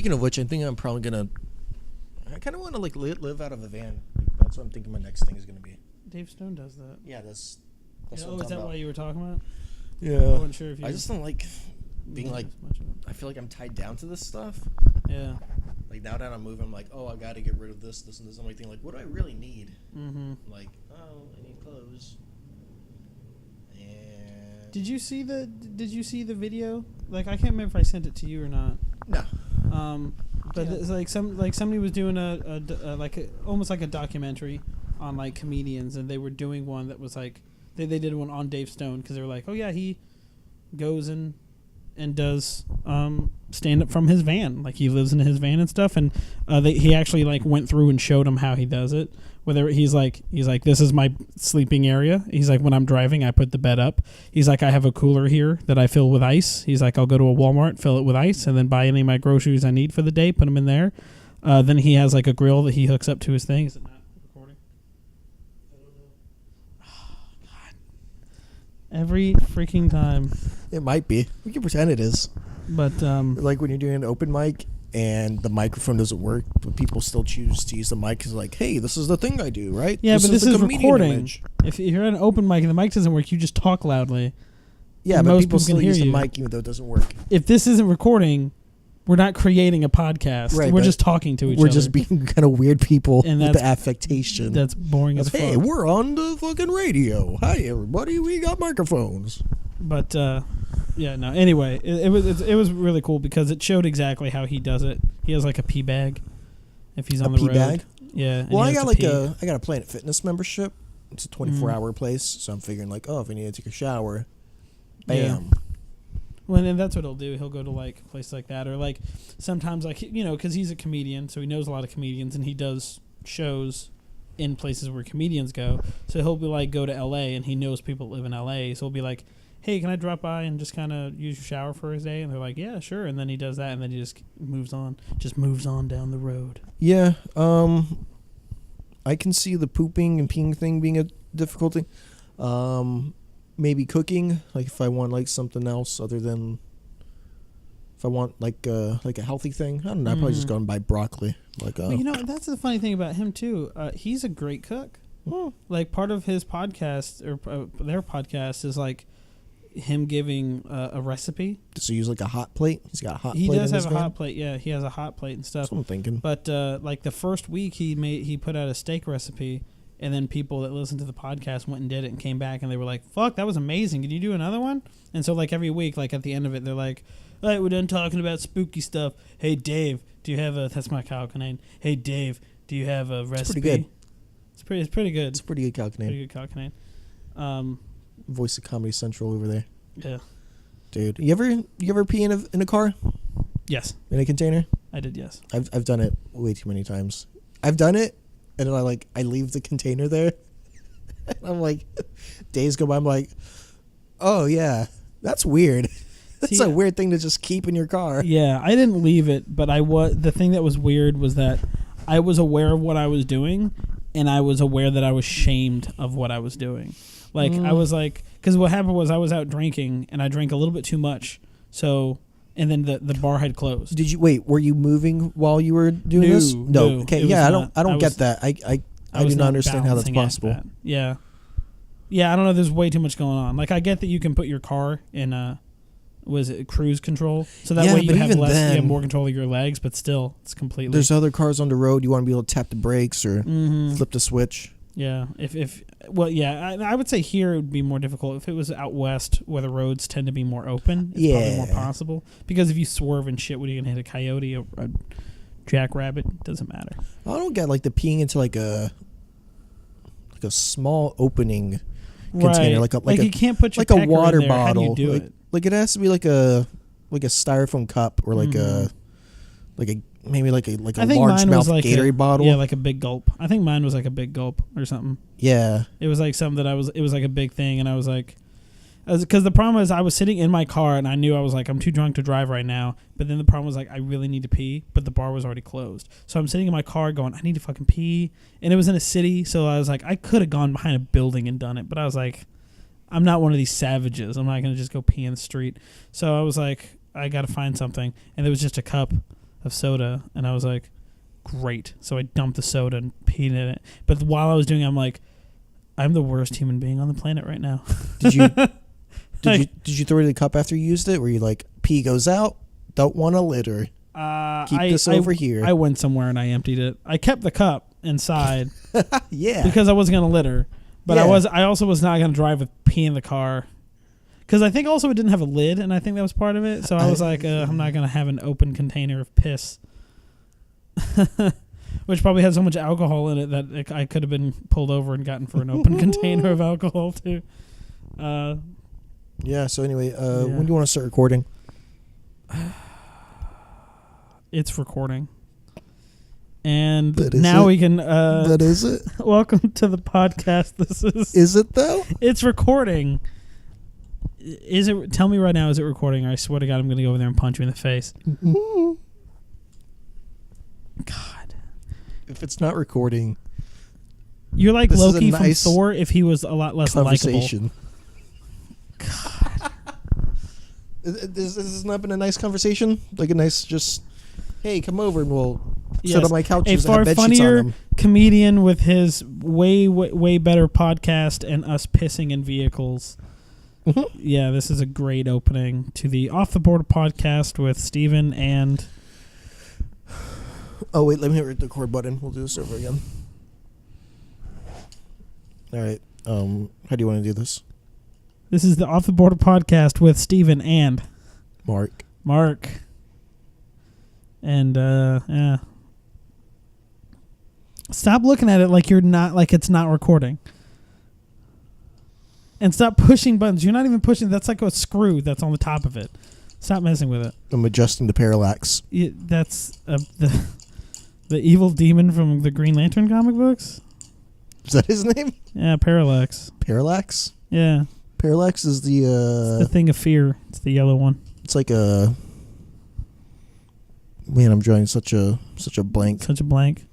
Speaking of which, I think I'm probably gonna. I kind of want to like live out of a van. That's what I'm thinking. My next thing is gonna be. Dave Stone does that. Yeah, that's. Is What I'm that talking about. why you were talking about? Yeah. I wasn't sure if you. I just don't like being like. as much of it. I feel like I'm tied down to this stuff. Yeah. Like now that I'm moving, I'm like, oh, I got to get rid of this, and this. I'm like, thinking, like, what do I really need? Mm-hmm. Like, oh, I need clothes. And Did you see the video? Like, I can't remember if I sent it to you or not. no. But Yeah. it's like somebody was doing almost like a documentary on like comedians, and they were doing one that was like they did one on Dave Stone because they were like, oh yeah, he goes and does stand up from his van, like he lives in his van and stuff, and he actually like went through and showed him how he does it. Whether he's like this is my sleeping area. He's like, when I'm driving, I put the bed up. He's like, I have a cooler here that I fill with ice. He's like, I'll go to a Walmart, fill it with ice, and then buy any of my groceries I need for the day, put them in there. Then he has like a grill that he hooks up to his thing. Is it not recording? I don't know. Oh, God. Every freaking time. It might be. We can pretend it is. But Like when you're doing an open mic and the microphone doesn't work, but people still choose to use the mic because like, hey, this is the thing I do, right? yeah, but this the is comedian recording. image. If you're at an open mic and the mic doesn't work, you just talk loudly. Yeah, And but most people people still can hear use the you. mic even though it doesn't work. If this isn't recording, we're not creating a podcast. Right, we're but just talking to each We're other. just being kind of weird people And with that's- the affectation. That's boring as of, fuck. hey, we're on the fucking radio. Hi, everybody. We got microphones. But yeah, no. Anyway, it was really cool because it showed exactly how he does it. He has like a pee bag if he's on the pee road. bag? Yeah. and Well, he I has got to like pee. I got a Planet Fitness membership. It's a 24-hour place, so I'm figuring like, oh, if I need to take a shower, Yeah. bam. Well, and that's what he'll do. He'll go to like a place like that, or like sometimes like because he's a comedian, so he knows a lot of comedians, and he does shows in places where comedians go. So he'll be like go to L.A. and he knows people that live in L.A. So he'll be like, hey, can I drop by and just kind of use your shower for his day? And they're like, yeah, sure. And then he does that, and then he just moves on down the road. Yeah, I can see the pooping and peeing thing being a difficulty. Maybe cooking, like if I want like something else other than if I want like a healthy thing. I don't know. I'd probably just go and buy broccoli. Like But that's the funny thing about him too. He's a great cook. Like part of his podcast or their podcast is like him giving a recipe. does he use like a hot plate? He's got a hot He plate. does in his have a van? hot plate. Yeah, he has a hot plate and stuff. That's what I'm thinking. But like the first week he put out a steak recipe, and then people that listened to the podcast went and did it and came back and they were like, "Fuck, that was amazing! Can you do another one?" And so like every week, like at the end of it, they're like, "All right, we're done talking about spooky stuff. Hey Dave, do you have a?" That's my Kyle Kinane. Hey Dave, do you have a recipe? pretty good. It's pretty good. It's a pretty good calculator. Pretty good Kyle Kinane. Voice of Comedy Central over there, Yeah. dude. You ever pee in a car Yes, in a container? I did. Yes. I've done it way too many times. I've done it, and then I leave the container there. And I'm like, days go by. I'm like, oh yeah, that's weird. That's See, a weird thing to just keep in your car. Yeah, I didn't leave it, but the thing that was weird was that I was aware of what I was doing, and I was aware that I was shamed of what I was doing. Like I was like, because what happened was I was out drinking and I drank a little bit too much, and then the bar had closed. Did you wait? Were you moving while you were doing this? No, Okay. it was Yeah, not. I don't I get was- that. I was do not understand how that's balancing possible. that. Yeah, I don't know. There's way too much going on. Like I get that you can put your car in was it cruise control, so that Yeah, way you but have even less, you have then- more control of your legs, but still, it's completely. There's other cars on the road. You want to be able to tap the brakes or flip the switch. Yeah, I would say here it would be more difficult if it was out west where the roads tend to be more open. It's probably more possible because if you swerve and shit, what are you gonna hit a coyote or a jackrabbit? Doesn't matter. I don't get the peeing into like a small opening container, right. like you can't put your like a pecker water in there. bottle. How do you do like, it? like it has to be like a styrofoam cup or maybe like a I think large mine mouth was like Gatorade bottle. Yeah, like a big gulp. I think mine was like a big gulp or something. Yeah. It was like something that it was like a big thing, and I was like, because the problem is I was sitting in my car and I knew I was like, I'm too drunk to drive right now. But then the problem was like, I really need to pee, but the bar was already closed. So I'm sitting in my car going, I need to fucking pee. And it was in a city. So I was like, I could have gone behind a building and done it. But I was like, I'm not one of these savages. I'm not going to just go pee in the street. So I was like, I got to find something. And there was just a cup of soda, and I was like, great. So I dumped the soda and peed in it. But while I was doing it, I'm like, I'm the worst human being on the planet right now. Did you did you throw it in the cup after you used it? Were you like, pee goes out, don't want to litter. Keep this over here. I went somewhere and I emptied it. I kept the cup inside Yeah. because I wasn't gonna litter, but Yeah. I also was not gonna drive with pee in the car. Because I think also it didn't have a lid, and I think that was part of it. So I was like, I'm not gonna have an open container of piss, which probably had so much alcohol in it that I could have been pulled over and gotten for an open container of alcohol too. Yeah. So anyway, when do you want to start recording? It's recording. And But is now it? we can. But is it? Welcome to the podcast. This is. Is it though? It's recording. Is it? Tell me right now. Is it recording? Or I swear to God, I'm going to go over there and punch you in the face. God. If it's not recording, You're like This is a Loki nice from Thor if he was a lot less likable. conversation. This has not been a nice conversation. Like a nice, just, hey, come over and we'll sit Yes. on my A couches and far have bed sheets on funnier them. comedian with his way better podcast and us pissing in vehicles. Mhm. Yeah, this is a great opening to the Off the Border podcast with Steven and Oh wait, let me hit the record button. We'll do this over again. All right. How do you want to do this, this is the Off the Border podcast with Steven and Mark? And yeah. Stop looking at it like you're not like it's not recording. And stop pushing buttons. You're not even pushing. That's like a screw that's on the top of it. Stop messing with it. I'm adjusting the parallax. That's the evil demon from the Green Lantern comic books. Is that his name? Yeah, Parallax. Parallax. Yeah, Parallax is the thing of fear. It's the yellow one. It's like a. Man, I'm drawing such a blank. Such a blank.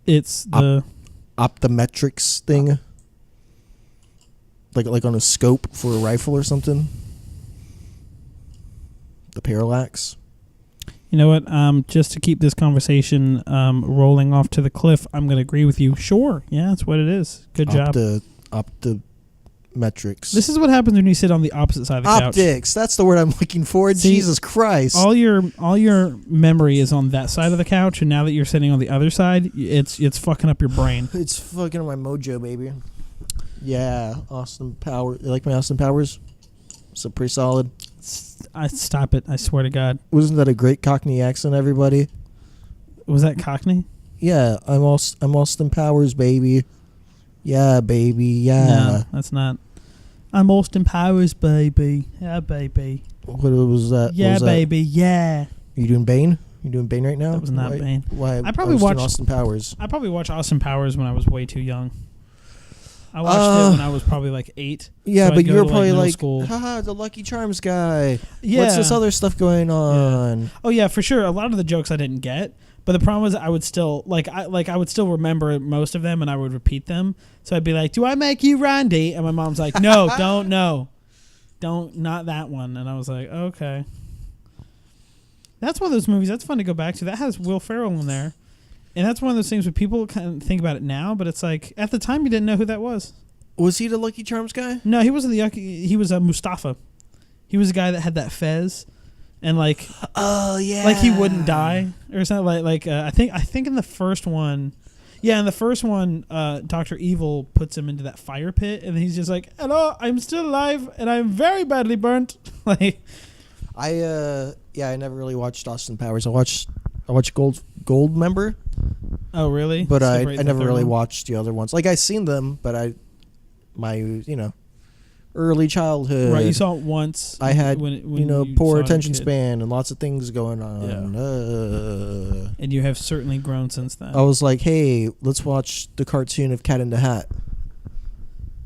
It's the Optometrics thing. Like on a scope for a rifle or something. The parallax. You know what? Just to keep this conversation rolling off to the cliff, I'm going to agree with you. Sure. Yeah, that's what it is. Good job. Optometrics. This is what happens when you sit on the opposite side of the couch. Optics. That's the word I'm looking for. See, Jesus Christ. All your memory is on that side of the couch, and now that you're sitting on the other side, it's fucking up your brain. It's fucking my mojo, baby. Yeah, Austin Powers. You like my Austin Powers? So pretty solid. Stop it! I swear to God. Wasn't that a great Cockney accent, everybody? Was that Cockney? Yeah, I'm Austin Powers, baby. Yeah, baby. Yeah. No, that's not. I'm Austin Powers, baby. Yeah, baby. What was that? Yeah, what was baby. Yeah. That? You doing Bane? You doing Bane right now? That was not Why- Bane. Why? I probably was doing watched- Austin Powers. I probably watched Austin Powers when I was way too young. I watched it when I was probably like 8. Yeah, So I'd but go you were to, probably middle like, school. haha, the Lucky Charms guy. Yeah. What's this other stuff going on? Oh yeah, for sure. A lot of the jokes I didn't get, but the problem was I would still I would still remember most of them and I would repeat them. So I'd be like, "Do I make you Randy?" And my mom's like, "No, don't, not that one." And I was like, "Okay." That's one of those movies that's fun to go back to. That has Will Ferrell in there, and that's one of those things where people kind of think about it now, but it's like at the time you didn't know who that was. Was he the Lucky Charms guy? No, he wasn't he was Mustafa. He was a guy that had that fez, and like. Oh yeah. Like he wouldn't die or something. I think in the first one, in the first one, Dr. Evil puts him into that fire pit, and he's just like, "Hello, I'm still alive, and I'm very badly burnt." Like, I never really watched Austin Powers. I watched Goldmember, oh really? but I Separate the never third really one? watched the other ones. Like I seen them, but my early childhood. Right, you saw it once. I had when poor saw it as a attention kid. span and lots of things going on. And you have certainly grown since then. I was like, hey, let's watch the cartoon of Cat in the Hat.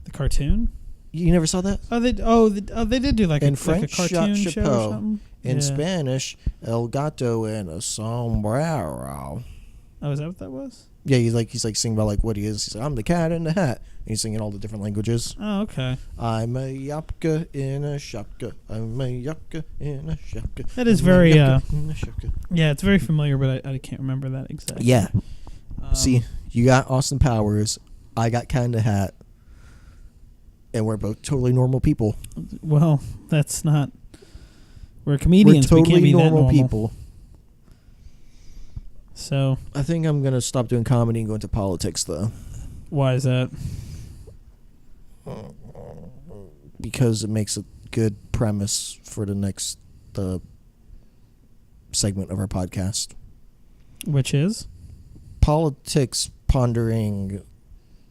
The cartoon? You never saw that? They did do like In a French, cartoon show or chapeau. something. In Yeah. Spanish, El Gato en a Sombrero. Oh, is that what that was? Yeah, he's like singing about like what he is. He's like, I'm the cat in the hat. he's singing all the different languages. Oh, okay. I'm a yapka in a shapka. I'm a yapka in a shapka. That is I'm a very, yapka in a shapka. Yeah, it's very familiar, but I can't remember that exactly. Yeah. See, you got Austin Powers. I got Kinda Hat. And we're both totally normal people. Well, that's not. We're comedians. We're We can't totally be that normal normal people. So, I think I'm going to stop doing comedy and go into politics, though. why is that? Because it makes a good premise for the next segment of our podcast. Which is? Politics pondering.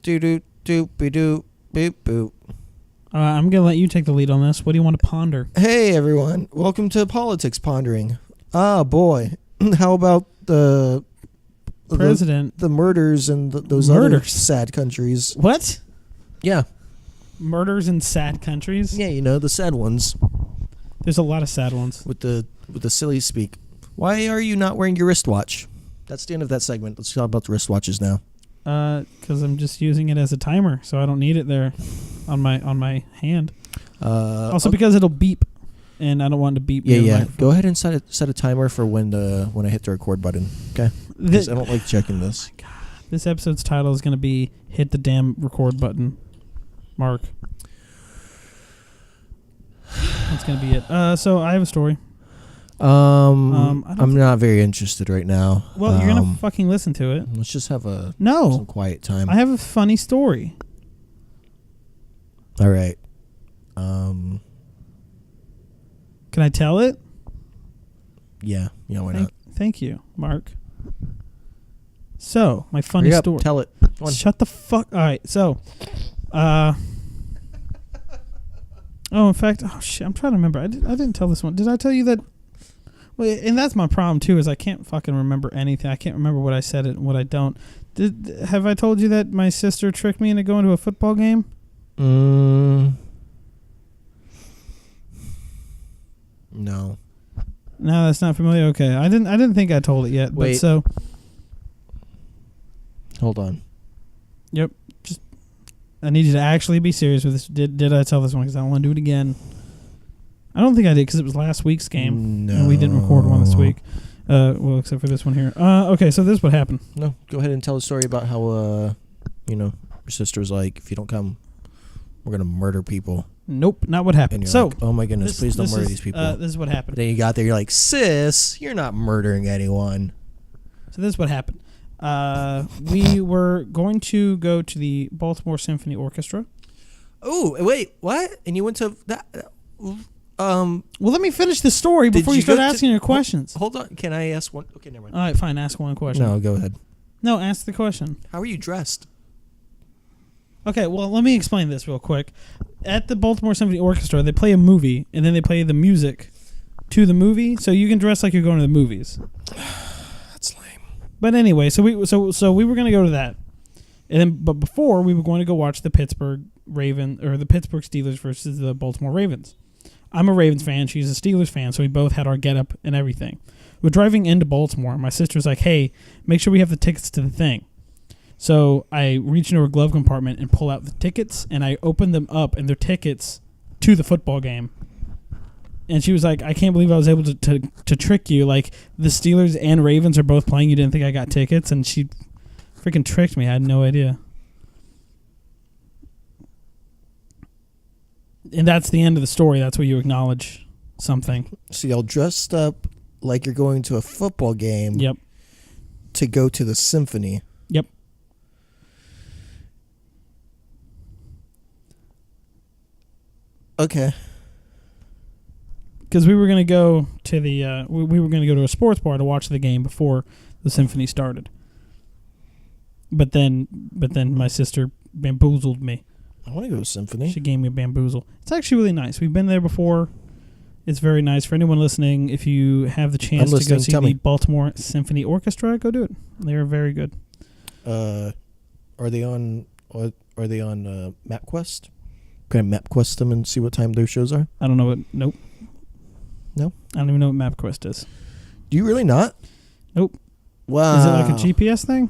Do-do-do-be-do. Boop, boop. I'm going to let you take the lead on this. What do you want to ponder? Hey, everyone. Welcome to Politics Pondering. Ah, boy. How about the President. the murders in those other Murders? sad countries? What? Yeah. Murders in sad countries? Yeah, you know, the sad ones There's a lot of sad ones. with the silly speak. Why are you not wearing your wristwatch? That's the end of that segment. Let's talk about the wristwatches now. Because I'm just using it as a timer, so I don't need it there on my hand. Also, because it'll beep, and I don't want it to beep. Yeah, near the yeah. microphone. Go ahead and set a timer for when I hit the record button. Okay. 'Cause I don't like checking this. This episode's title is going to be "Hit the Damn Record Button." Mark. That's going to be it. So I have a story. I'm not very interested right now. Well, you're going to fucking listen to it. Let's just have some No, quiet time. I have a funny story. All right. Can I tell it? Yeah, why not? Thank you, Mark. So, my funny Hurry up, story. tell it. Come on. Shut the fuck. All right. So, oh, in fact, oh shit, I'm trying to remember. I didn't tell this one. Did I tell you that? Well, and that's my problem too. Is I can't fucking remember anything. I can't remember what I said and what I don't. Have I told you that my sister tricked me into going to a football game? No. No, that's not familiar. Okay, I didn't think I told it yet. Wait. But so. Hold on. Yep. Just, I need you to actually be serious with this. Did I tell this one? Because I don't want to do it again. I don't think I did because it was last week's game. No. And we didn't record one this week. Well, except for this one here. Okay, so this is what happened. No, go ahead and tell the story about how, your sister's like, if you don't come, we're going to murder people. Nope, not what happened. And you're So, like, oh my goodness, please don't murder these people. this is what happened. Then you got there, you're like, sis, you're not murdering anyone. So this is what happened. We were going to go to the Baltimore Symphony Orchestra. Oh, wait, what? And you went to that? Well, let me finish the story before you start asking your questions. Hold on. Can I ask one? Okay, never mind. All right, fine. Ask one question. No, go ahead. No, ask the question. How are you dressed? Okay, well, let me explain this real quick. At the Baltimore Symphony Orchestra, they play a movie, and then they play the music to the movie, so you can dress like you're going to the movies. That's lame. But anyway, so we were going to go to that. But before, we were going to go watch the Pittsburgh Steelers versus the Baltimore Ravens. I'm a Ravens fan. She's a Steelers fan, so we both had our getup and everything. We're driving into Baltimore. My sister's like, hey, make sure we have the tickets to the thing. So I reach into her glove compartment and pull out the tickets, and I open them up, and they're tickets to the football game. And she was like, I can't believe I was able to trick you. Like, the Steelers and Ravens are both playing. You didn't think I got tickets? And she freaking tricked me. I had no idea. And that's the end of the story. That's where you acknowledge something. So y'all dressed up like you're going to a football game. Yep. To go to the symphony. Yep. Okay. Because we were going to go to the we were going to go to a sports bar to watch the game before the symphony started. But then my sister bamboozled me. I want to go to symphony. She gave me a bamboozle. It's actually really nice. We've been there before. It's very nice. For anyone listening, if you have the chance to go see the Baltimore Symphony Orchestra, go do it. They're very good. Are they on MapQuest? Can I MapQuest them and see what time their shows are? I don't know what. Nope. No? I don't even know what MapQuest is. Do you really not? Nope. Wow. Is it like a GPS thing?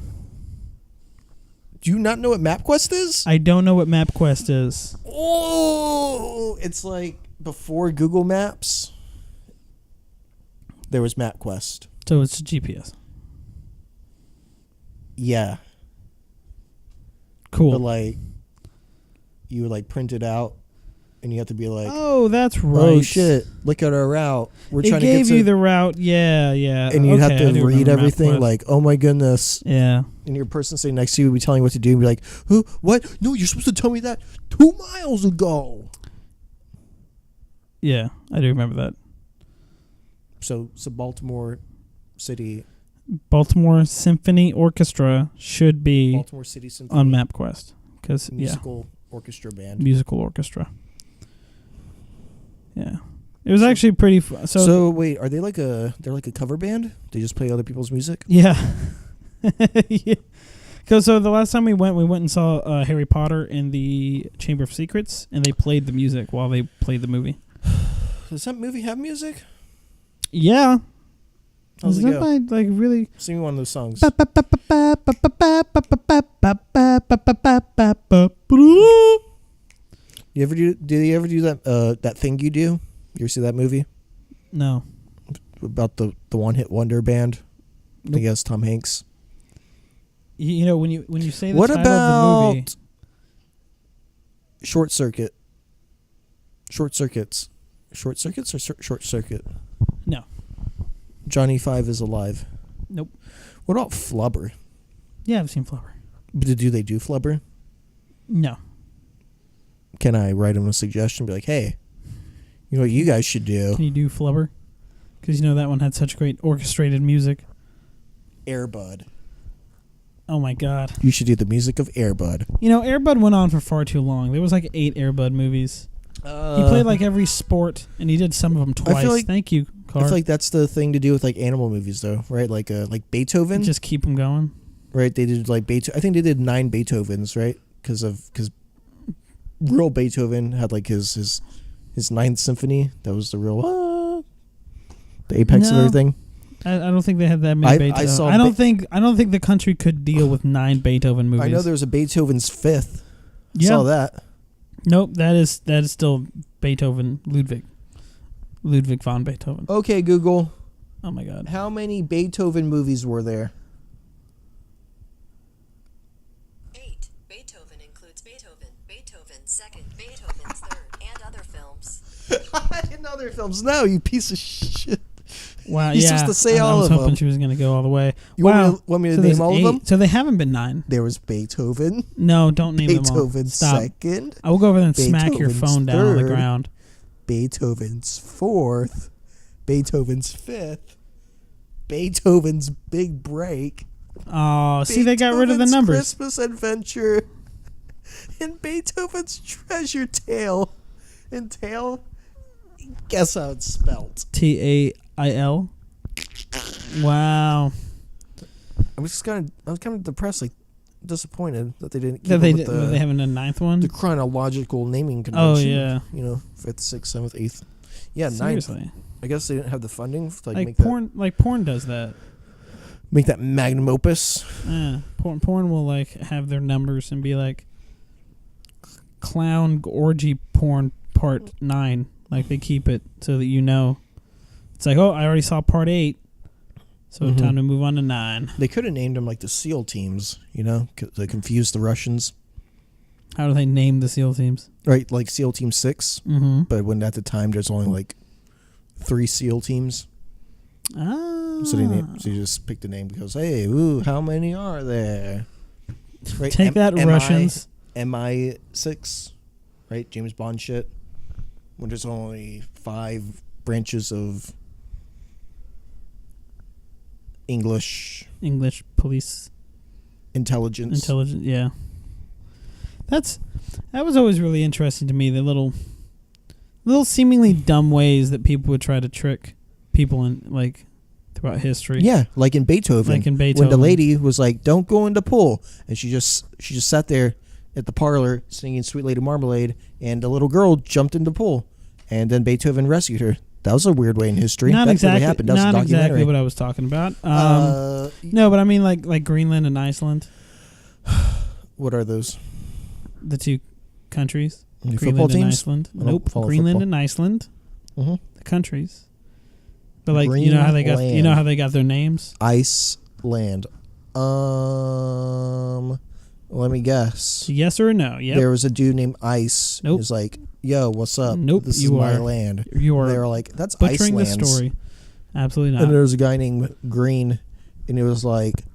Do you not know what MapQuest is? I don't know what MapQuest is. Oh, it's like before Google Maps, there was MapQuest. So it's GPS. Yeah. Cool. But like, you would like print it out, and you have to be like, oh, that's right. oh shit, look at our route. We're It trying to get gave to you the route. Yeah, yeah. and you have Okay, I to do read remember everything MapQuest. like, oh my goodness. Yeah. And your person sitting next to you would be telling you what to do and be like, who? What? No, you're supposed to tell me that 2 miles ago. Yeah, I do remember that. So Baltimore City. Baltimore Symphony Orchestra should be Baltimore City Symphony on MapQuest because musical orchestra band. musical orchestra. Yeah, it was actually pretty. So wait, are they like they're like a cover band? They just play other people's music? Yeah. Yeah. Because so the last time we went and saw Harry Potter in the Chamber of Secrets, and they played the music while they played the movie. Does that movie have music? Yeah. How's it Is that go? like really? Sing me one of those songs. You ever do? Do you ever do that? That thing you do? You ever see that movie No. about the one hit wonder band? I Nope. think that's Tom Hanks. You know when you say the What title of the movie, about Short Circuit? Short Circuits. Short Circuits or Short Circuit? No. Johnny Five is alive. Nope. What about Flubber? Yeah, I've seen Flubber. Do they do Flubber? No. Can I write him a suggestion? Be like, hey, you know what you guys should do? Can you do Flubber? Because you know that one had such great orchestrated music. Airbud. Oh my god. You should do the music of Airbud. You know, Airbud went on for far too long. There was like 8 Airbud movies. He played like every sport, and he did some of them twice. like- Thank you, I Car. feel like that's the thing to do with like animal movies, though, right? Like Beethoven, Just keep them going. right? They did like Beethoven. I think they did 9 Beethovens, right? Because real Beethoven had like his Ninth Symphony. That was the real the apex of No. everything. I don't think they had that many I Beethoven. saw I don't think the country could deal with 9 Beethoven movies. I know there was a Beethoven's Fifth. Yeah. Saw that. Nope, that is still Beethoven, Ludwig von Beethoven. Okay, Google. Oh my god. How many Beethoven movies were there? 8. Beethoven includes Beethoven, Beethoven's Second, Beethoven's Third, and other films. In other films, no, you piece of shit. Wow, You're yeah. supposed to say I all was of hoping them. she was going to go all the way. You Wow. want me to there's name all of 8. them? So they haven't been 9. There was Beethoven, No, don't name them all. Beethoven's Stop. Second, I will go over there and smack your Beethoven's phone down on the Third. ground. Beethoven's Fourth, Beethoven's Fifth, Beethoven's Big Break. Oh, see, they got rid of the Beethoven's numbers. Christmas Adventure, and Beethoven's Treasure Tale. And Tale, guess how it's spelled. TAIL. Wow. I was kind of depressed, like disappointed that they didn't keep That up they with they haven't a 9th one. the chronological naming Oh convention. yeah. You know, 5th, 6th, 7th, 8th. Yeah, 9th. Seriously. I guess they didn't have the funding to Like make porn does that. make that magnum opus. Porn will like have their numbers and be like clown orgy porn part 9. Like they keep it so that you know. It's like, oh, I already saw part 8, so Mhm. time to move on to 9. They could have named them like the SEAL teams, you know, to confuse the Russians, How do they name the SEAL teams? right? Like SEAL Team 6, Mm-hmm. but when at the time there's only like 3 SEAL teams, Ah. so you just picked the name because hey, ooh, how many are there? Right? Take that, Russians. MI6, right? James Bond shit. When there's only 5 branches of English Police intelligence. yeah. That was always really interesting to me, the little seemingly dumb ways that people would try to trick people in like throughout history. Yeah, like in Beethoven. Like in When the Beethoven. lady was like, "Don't go in the pool," and she just sat there at the parlor singing "Sweet Lady Marmalade," and the little girl jumped in the pool, and then Beethoven rescued her. That was a weird way in history. Not that exactly. really happened. That was a Not documentary. exactly what I was talking about. Uh, No, but I mean like Greenland and Iceland. What are those? The two countries, Any Greenland football and teams? Iceland. I don't Nope, follow Greenland football. and Iceland, Mm-hmm. the countries. But like, you know how they got their names? Iceland. Let me guess. Yes or no? Yep. There was a dude named Ice. Nope. He was like, "Yo, what's up? Nope, This is you my are land." You And they are were like, "That's butchering the Iceland's." story. Absolutely not. And there was a guy named Green, and he was like,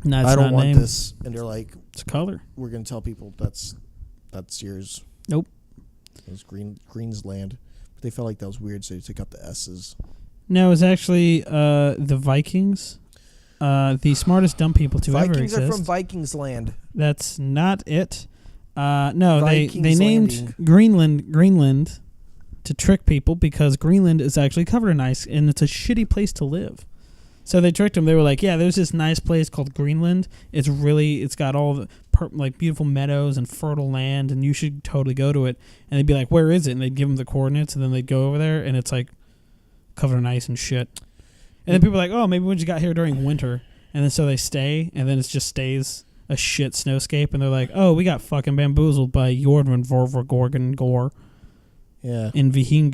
No, it's "I don't not want name. this." And they're like, It's a color. "We're gonna tell people that's yours." Nope. It was Green's land, but they felt like that was weird, so they took out the S's. No, it's actually the Vikings. The smartest dumb people to ever Vikings exist. are from Vikings land. That's not it. No, they Vikings named landing. Greenland to trick people because Greenland is actually covered in ice and it's a shitty place to live. So they tricked them. They were like, "Yeah, there's this nice place called Greenland. It's got all the like beautiful meadows and fertile land, and you should totally go to it." And they'd be like, "Where is it?" And they'd give them the coordinates, and then they'd go over there, and it's like covered in ice and shit. And then people are like, "Oh, maybe we just got here during winter," and then so they stay, and then it just stays a shit snowscape, and they're like, "Oh, we got fucking bamboozled by Jordan Vorvergorgon Gore Yeah. in Doesn't make any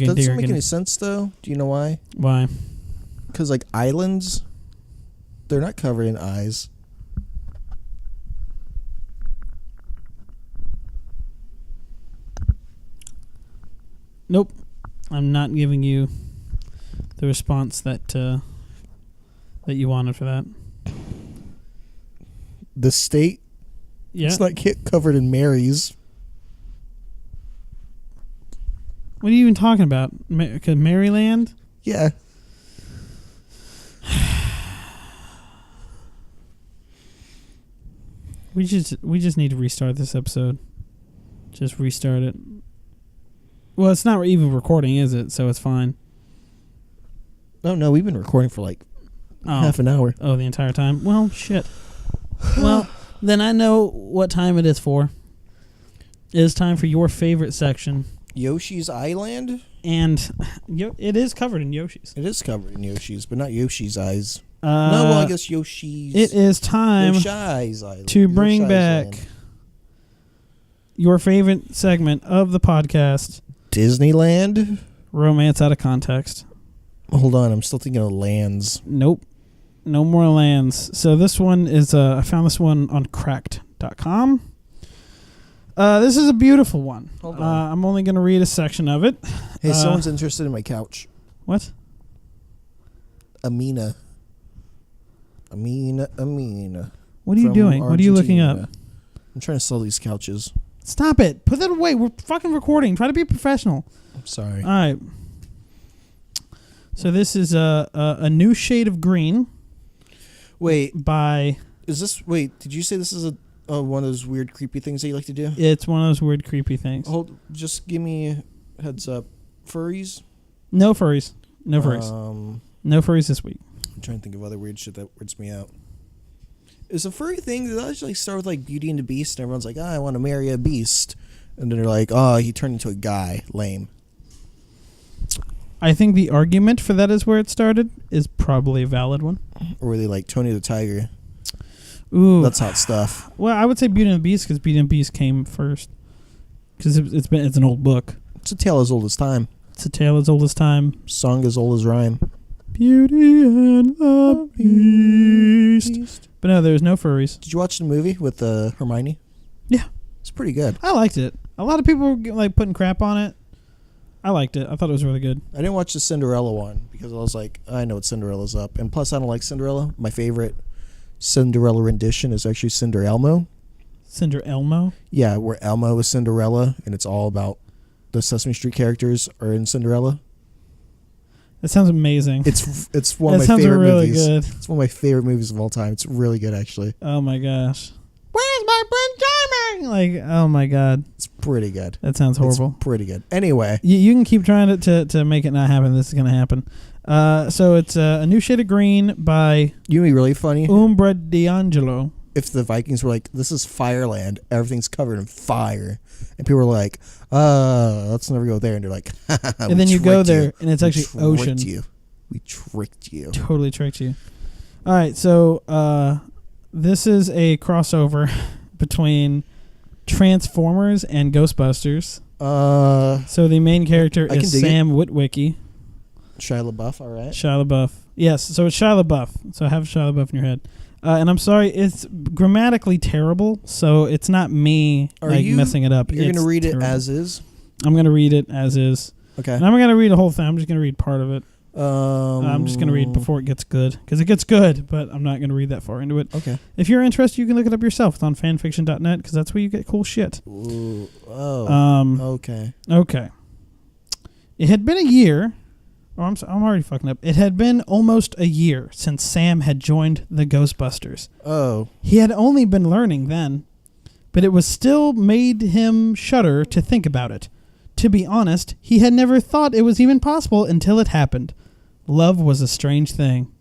Vihingendirgen." sense though. Do you know why? Why? Because like islands, they're not covered in eyes. Nope. I'm not giving you the response that you wanted for that. The state, Yeah. it's not covered in Marys. What are you even talking about? Maryland? Yeah. We just need to restart this episode. Just restart it. Well, it's not even recording, is it? So it's fine. Oh no, we've been recording for like Oh. half an hour. Oh, the entire time? Well, shit. Well, then I know what time it is for. It is time for your favorite section. Yoshi's Island? And it is covered in Yoshi's. It is covered in Yoshi's, but not Yoshi's eyes. No, No, well, I guess Yoshi's. it is time Yoshi's Island. to bring Yoshi's back Land. your favorite segment of the podcast, Disneyland. Romance Out of Context. Hold on, I'm still thinking of lands. Nope. No more lands. So this one is, I found this one on cracked.com. This is a beautiful one. Hold on. I'm only going to read a section of it. Hey, someone's interested in my couch. What? Amina. What are you from doing? What are you looking up? Argentina. I'm trying to sell these couches. Stop it. Put that away. We're fucking recording. Try to be professional. I'm sorry. All right. So this is a new shade of green Wait, by... is this... Wait, did you say this is a one of those weird, creepy things that you like to do? It's one of those weird, creepy things. Just give me a heads up. Furries? No furries. No furries. No furries this week. I'm trying to think of other weird shit that weirds me out. Is a furry thing, does that actually start with like Beauty and the Beast and everyone's like, I want to marry a beast. And then they're like, oh, he turned into a guy. Lame. I think the argument for that is where it started is probably a valid one. Or were they like Tony the Tiger? Ooh. That's hot stuff. Well, I would say Beauty and the Beast because Beauty and the Beast came first. Because it's an old book. It's a tale as old as time. It's a tale as old as time. Song as old as rhyme. Beauty and the Beast. But no, there's no furries. Did you watch the movie with Hermione? Yeah. It's pretty good. I liked it. A lot of people were like putting crap on it. I liked it. I thought it was really good. I didn't watch the Cinderella one because I was like, I know what Cinderella's up. And plus, I don't like Cinderella. My favorite Cinderella rendition is actually Cinder Elmo. Cinder Elmo? Yeah, where Elmo is Cinderella, and it's all about the Sesame Street characters are in Cinderella. That sounds amazing. It's one that of my sounds favorite really movies. good. It's one of my favorite movies of all time. It's really good, actually. Oh my gosh. Where's my Prince Charming? Like, oh my god. It's pretty good. That sounds horrible. It's pretty good. Anyway. You can keep trying to make it not happen. This is going to happen. So it's a new shade of green by You know what'd be really funny? Umbra D'Angelo. If the Vikings were like, this is Fireland, everything's covered in fire. And people were like, let's never go there. And they're like, And then you go there, and it's actually ocean. We tricked you. Totally tricked you. All right, so this is a crossover between Transformers and Ghostbusters. Uh, So the main character I can is dig it. Sam Witwicky. Shia LaBeouf. All right. Shia LaBeouf. Yes, so it's Shia LaBeouf. So have Shia LaBeouf in your head. And I'm sorry, it's grammatically terrible, so it's not me Are like you- messing it up. You're It's gonna read it terrible. as is. I'm gonna read it as is. Okay. And I'm gonna read the whole thing. I'm just gonna read part of it. I'm just gonna read before it gets good, because it gets good, but I'm not gonna read that far into it. Okay. If you're interested, you can look it up yourself. It's on fanfiction.net, because that's where you get cool shit. Ooh, oh. Okay. Okay. It had been a year. Oh, I'm already fucking up. It had been almost a year since Sam had joined the Ghostbusters. Oh. He had only been learning then, but it was still made him shudder to think about it. To be honest, he had never thought it was even possible until it happened. Love was a strange thing.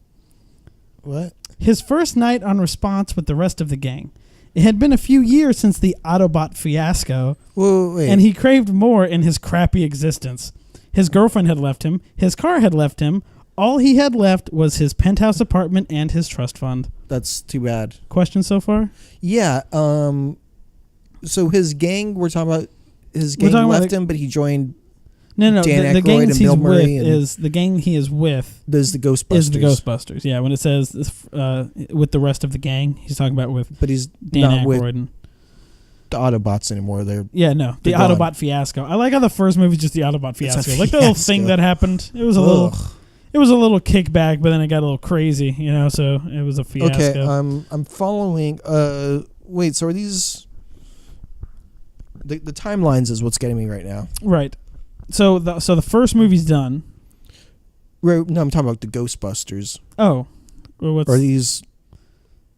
What? His first night on Response with the rest of the gang. It had been a few years since the Autobot fiasco, Whoa, wait. and he craved more in his crappy existence. His girlfriend had left him. His car had left him. All he had left was his penthouse apartment and his trust fund. That's too bad. Questions so far? Yeah. So his gang. We're talking about. His We're gang talking about left him, but he joined. No. Dan The Aykroyd gang and he's Bill Murray with and- is the gang he is with Does the Ghostbusters? is the Ghostbusters. Yeah, when it says with the rest of the gang, he's talking about with But he's Dan not with Aykroyd. And, the Autobots anymore. They're yeah, no, the They're gone. Autobot fiasco. I like how the first movie is just the Autobot It's a fiasco. Like the little thing fiasco. that happened. It was a little. It was a little kickback, but then it got a little crazy, you know. So it was a fiasco. Okay. I'm following. Wait. So are these? The timelines is what's getting me right now. Right. So the first movie's done. Right. No, I'm talking about the Ghostbusters. Oh, well, what's? Are these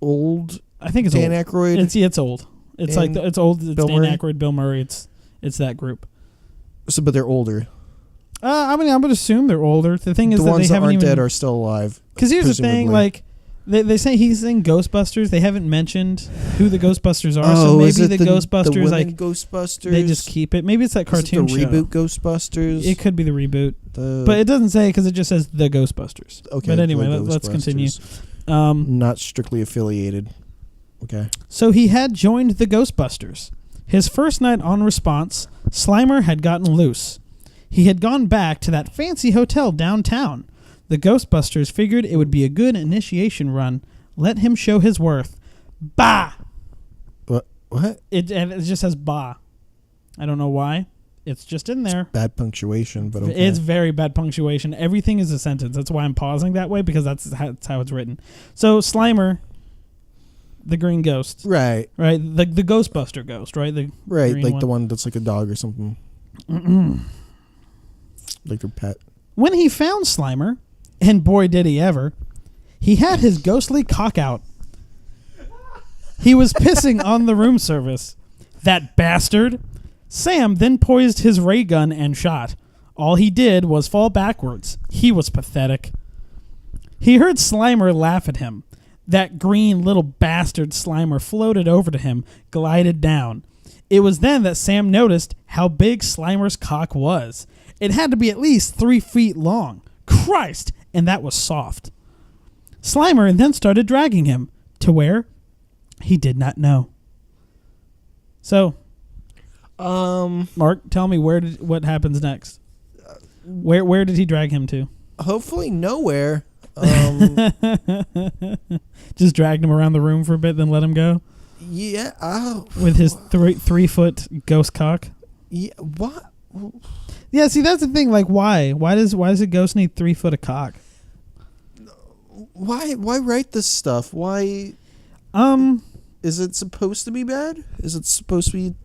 old I think it's Dan old. Aykroyd? It's old. It's like and it's old. It's Bill Dan Murray? Aykroyd, Bill Murray. It's that group. So, but they're older. I mean, I would assume they're older. The thing is The that ones they that haven't aren't even. dead are still alive. Because here's the thing, presumably. like they say he's in Ghostbusters. They haven't mentioned who the Ghostbusters are, Oh, so is maybe it the Ghostbusters the women like Ghostbusters. they just keep it. Maybe it's that Is it cartoon the show. reboot Ghostbusters. It could be the reboot, The- but it doesn't say because it just says the Ghostbusters. okay. But anyway, the let's continue. Ghostbusters. Not strictly affiliated. Okay. So he had joined the Ghostbusters. His first night on Response, Slimer had gotten loose. He had gone back to that fancy hotel downtown. The Ghostbusters figured it would be a good initiation run. Let him show his worth. Bah! What? And it just says bah. I don't know why. It's just in there. Bad punctuation, but okay. It's very bad punctuation. Everything is a sentence. That's why I'm pausing that way, because that's how it's written. So Slimer, the green ghost, right. right? The Ghostbuster ghost, right? The Right. green Like the one that's like a dog or something. Like their pet. When he found Slimer, and boy did he ever, he had his ghostly cock out. He was pissing on the room service. That bastard. Sam then poised his ray gun and shot. All he did was fall backwards. He was pathetic. He heard Slimer laugh at him. That green little bastard Slimer floated over to him, glided down. It was then that Sam noticed how big Slimer's cock was. It had to be at least 3 feet long. Christ! And that was soft. Slimer then started dragging him. To where? He did not know. So, Mark, tell me what happens next. Where did he drag him to? Hopefully nowhere. Just dragged him around the room for a bit, then let him go Yeah. with his 3-foot ghost cock. Yeah. What? Yeah, see that's the thing. Like, why? Why does a ghost need 3 foot of cock? Why write this stuff? Why is it supposed to be bad? Is it supposed to be?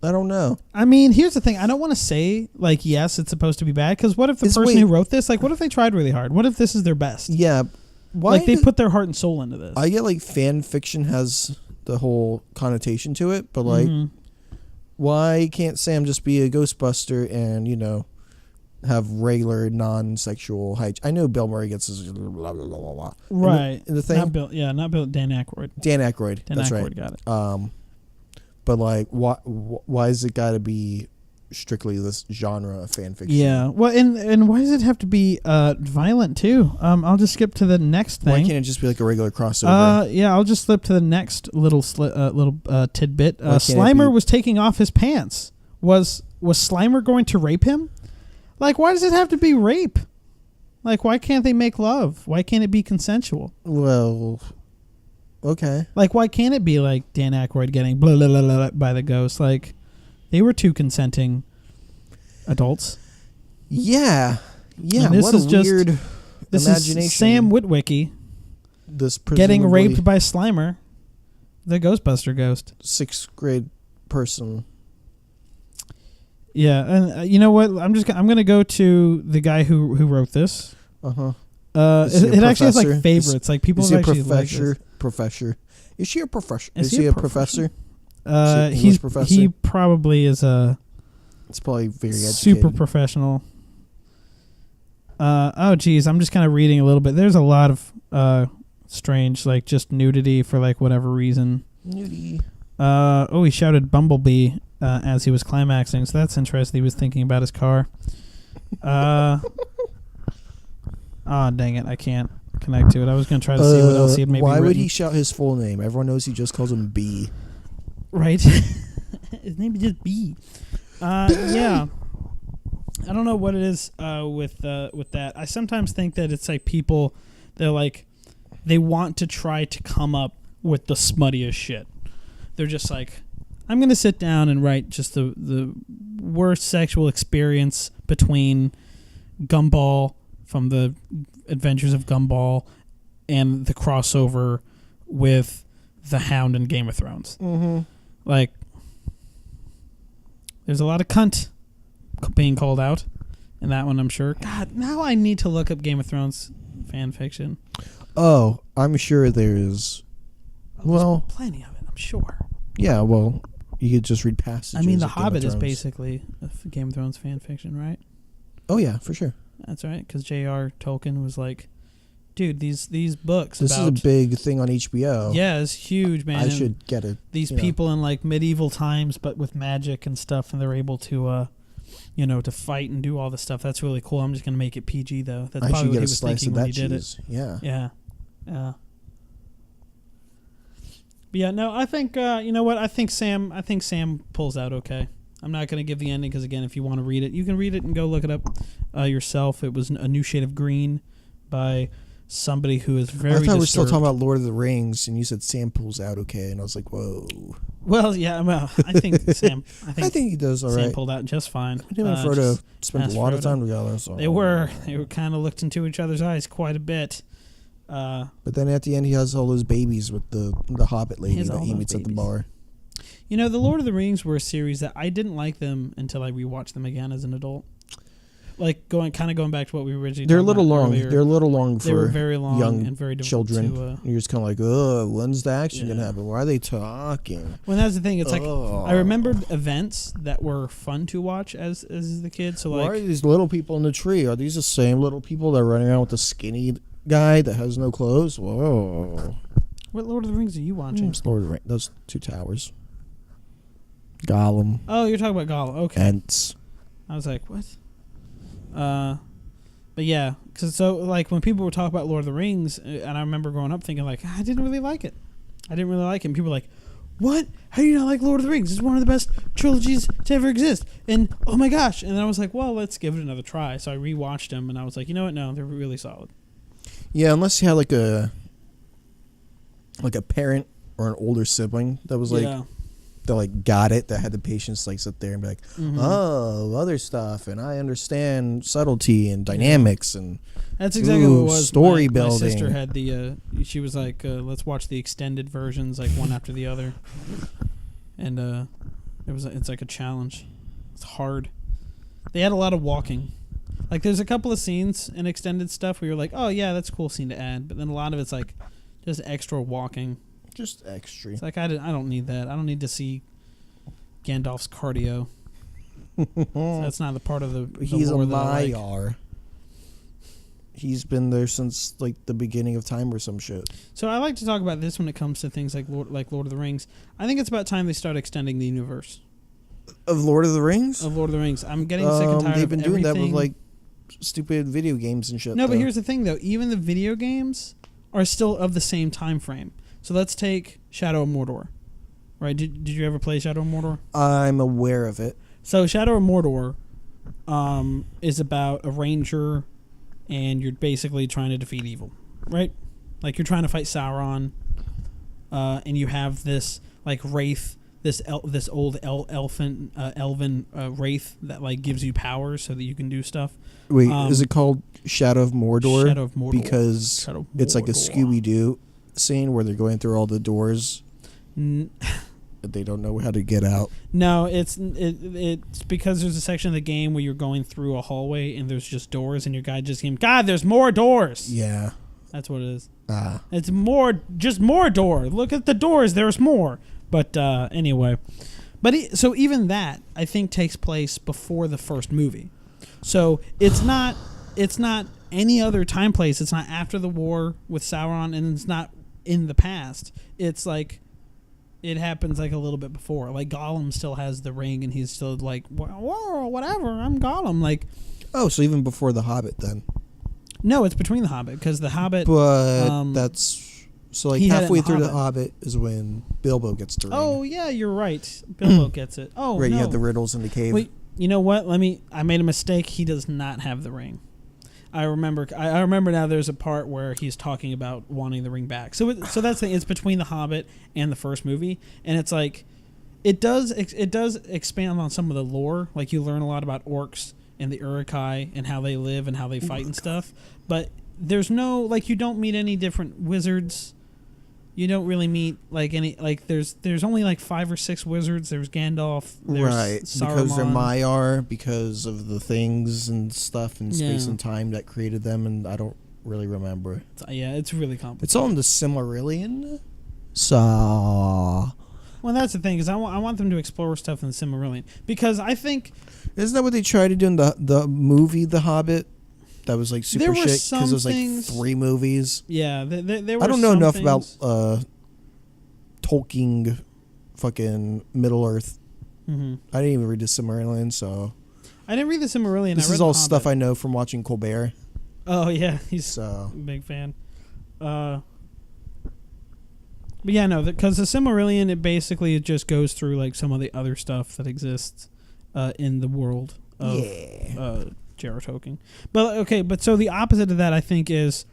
I don't know. I mean, here's the thing. I don't want to say like yes, it's supposed to be bad, because what if the person who wrote this, like, what if they tried really hard? What if this is their best? Yeah. Why? Like they put their heart and soul into this. I get like fan fiction has the whole connotation to it, but like, why can't Sam just be a Ghostbuster and have regular non-sexual hygiene? I know Bill Murray gets his blah blah blah blah blah. Right. In the thing, Not Bill. Yeah, not Bill. Dan Aykroyd. Dan Aykroyd. Dan That's Aykroyd right. got it. But like, why is it got to be strictly this genre of fan fiction. Yeah. Well, and why does it have to be violent too? I'll just skip to the next thing. Why can't it just be like a regular crossover? Yeah, I'll just slip to the next little tidbit. Why can't it Slimer be- was taking off his pants. Was Slimer going to rape him? Like, why does it have to be rape? Like, why can't they make love? Why can't it be consensual? Well, okay. Like, why can't it be like Dan Aykroyd getting blah, blah, blah, blah by the ghost? Like, they were two consenting adults. Yeah. Yeah. And this what is a just- weird This imagination. is Sam Witwicky This getting presumably raped by Slimer, the Ghostbuster ghost. 6th grade person. Yeah, and you know what? I'm gonna go to the guy who wrote this. Uh-huh. It, Is he a it actually has professor? like favorites. Like people Is he a have actually like professor? this. Professor. Is she a professor? Is Is he he a a professor? English He's professor? he probably is a It's probably very educated. super professional. Oh geez, I'm just kind of reading a little bit. There's a lot of strange, like just nudity for like whatever reason. Nudie. He shouted Bumblebee as he was climaxing, so that's interesting. He was thinking about his car. Dang it, I can't connect to it. I was gonna try to see what else he had maybe Why would written. he shout his full name? Everyone knows he just calls him B. Right. His name is just B. Yeah. I don't know what it is with that. I sometimes think that it's like people, they're like, they want to try to come up with the smuttiest shit. They're just like, I'm going to sit down and write just the worst sexual experience between Gumball from the Adventures of Gumball and the crossover with the Hound in Game of Thrones. Mm-hmm. Like, there's a lot of cunt being called out in that one, I'm sure. God, now I need to look up Game of Thrones fan fiction. Oh, I'm sure there's. Well, Plenty of it, I'm sure. yeah. Well, you could just read passages. I mean, The of Game of Hobbit is Thrones. basically a Game of Thrones fan fiction, right? Oh yeah, for sure. That's right, because J.R. Tolkien was like, dude, these books This about... is a big thing on HBO. Yeah, it's huge, man. I and should get it. these you know. people in like medieval times, but with magic and stuff, and they're able to, to fight and do all this stuff. That's really cool. I'm just gonna make it PG though. That's I probably should what get he a was slice thinking of when that he did it. cheese. Yeah. Yeah. Yeah. But yeah, no, I think you know what? I think Sam pulls out okay. I'm not going to give the ending because again, if you want to read it, you can read it and go look it up yourself. It was A New Shade of Green by somebody who is very I thought we were still disturbed. talking about Lord of the Rings, and you said Sam pulls out okay, and I was like, whoa. Well, yeah, well, I think Sam I think he does all Sam right. pulled out just fine. Him and Frodo Just spent ask a lot of Frodo. time together. So. They were kind of looked into each other's eyes quite a bit. But then at the end, he has all those babies with the Hobbit lady has that all he those meets at the babies. bar. You know, the Lord of the Rings were a series that I didn't like them until I rewatched them again as an adult. Like going back to what we originally. They're a talked little about long. earlier. They're a little long They were for very long young and very difficult children. to. You're just kind of like, oh, when's the action Yeah. gonna happen? Why are they talking? Well, that's the thing. It's like Ugh. I remembered events that were fun to watch as the kid. So Why are like, these little people in the tree? Are these the same little people that are running around with the skinny guy that has no clothes? Whoa. what Lord of the Rings are you watching? It's Lord of the Rings. Those two towers. Gollum. Oh, you're talking about Gollum. Okay. Ents. I was like, what? But yeah, because so like when people were talking about Lord of the Rings, and I remember growing up thinking like, I didn't really like it. I didn't really like it. And people were like, what? How do you not like Lord of the Rings? It's one of the best trilogies to ever exist. And oh my gosh. And then I was like, well, let's give it another try. So I rewatched them, and I was like, you know what? No, they're really solid. Yeah, unless you had like a parent or an older sibling that was like yeah. that like got it, that had the patience to like sit there and be like, Mhm. oh, other stuff, and I understand subtlety and dynamics and That's exactly Ooh, what it was. story My sister building. had the. She was like, "Let's watch the extended versions, like one after the other," and it's like a challenge. It's hard. They had a lot of walking. Like, there's a couple of scenes in extended stuff where you're like, "Oh yeah, that's a cool scene to add," but then a lot of it's like just extra walking. just extra. It's like I don't need that. I don't need to see Gandalf's cardio. That's not the part of the He's a lore that I like. Maiar. He's been there since like the beginning of time or some shit. So I like to talk about this when it comes to things like Lord of the Rings. I think it's about time they start extending the universe. Of Lord of the Rings? of Lord of the Rings. I'm getting sick and tired They've of been doing that with everything. like stupid video games and shit. No, but though. here's the thing, though. Even the video games are still of the same time frame. So let's take Shadow of Mordor. Right? Did you ever play Shadow of Mordor? I'm aware of it. So Shadow of Mordor is about a ranger, and you're basically trying to defeat evil, right? Like you're trying to fight Sauron, and you have this like wraith, this old elven wraith that like gives you powers so that you can do stuff. Wait, is it called Shadow of Mordor? Shadow of Mordor. Because Shadow of it's like a Mordor. Scooby-Doo scene where they're going through all the doors that they don't know how to get out. No, it's because there's a section of the game where you're going through a hallway and there's just doors, and your guy just came, God, there's more doors. Yeah. That's what it is. Ah. It's just more door. Look at the doors. There's more. But anyway, so even that I think takes place before the first movie. So it's not any other time place. It's not after the war with Sauron, and it's not in the past. It's like it happens like a little bit before. Like Gollum still has the ring, and he's still like, whoa, whatever. I'm Gollum. Like, Oh, so even before The Hobbit then. no, it's between the Hobbit because the Hobbit. But that's... So like he had it in halfway The through The Hobbit. Hobbit is when Bilbo gets the ring. Oh yeah, you're right. Bilbo gets it. Oh right, no. you had the riddles in the cave. Wait, you know what? I made a mistake. He does not have the ring. I remember now there's a part where he's talking about wanting the ring back. So that's the thing. It's between The Hobbit and the first movie, and it's like it does expand on some of the lore. Like you learn a lot about orcs and the Uruk-hai and how they live and how they fight and stuff. But there's no like you don't meet any different wizards. You don't really meet like any like there's only like 5 or 6 wizards. There's Gandalf. There's Right, Saruman. because they're Maiar, because of the things and stuff and space Yeah. and time that created them, and I don't really remember. Yeah, it's really complicated. It's all in the Silmarillion. So... Well, that's the thing is I want them to explore stuff in the Silmarillion because I think Isn't that what they tried to do in the movie The Hobbit? That was like super There were shit some because it was like things- 3 movies. yeah there were I don't know some enough things- about Tolkien fucking Middle Earth. Mhm. I didn't even read the Silmarillion, so I didn't read the Silmarillion. this I read is all The stuff I Hobbit. know from watching Colbert. Oh yeah, he's So a big fan. But yeah, no, because the Silmarillion it basically just goes through like some of the other stuff that exists in the world of yeah, J.R.R. Tolkien. But okay, but so the opposite of that I think is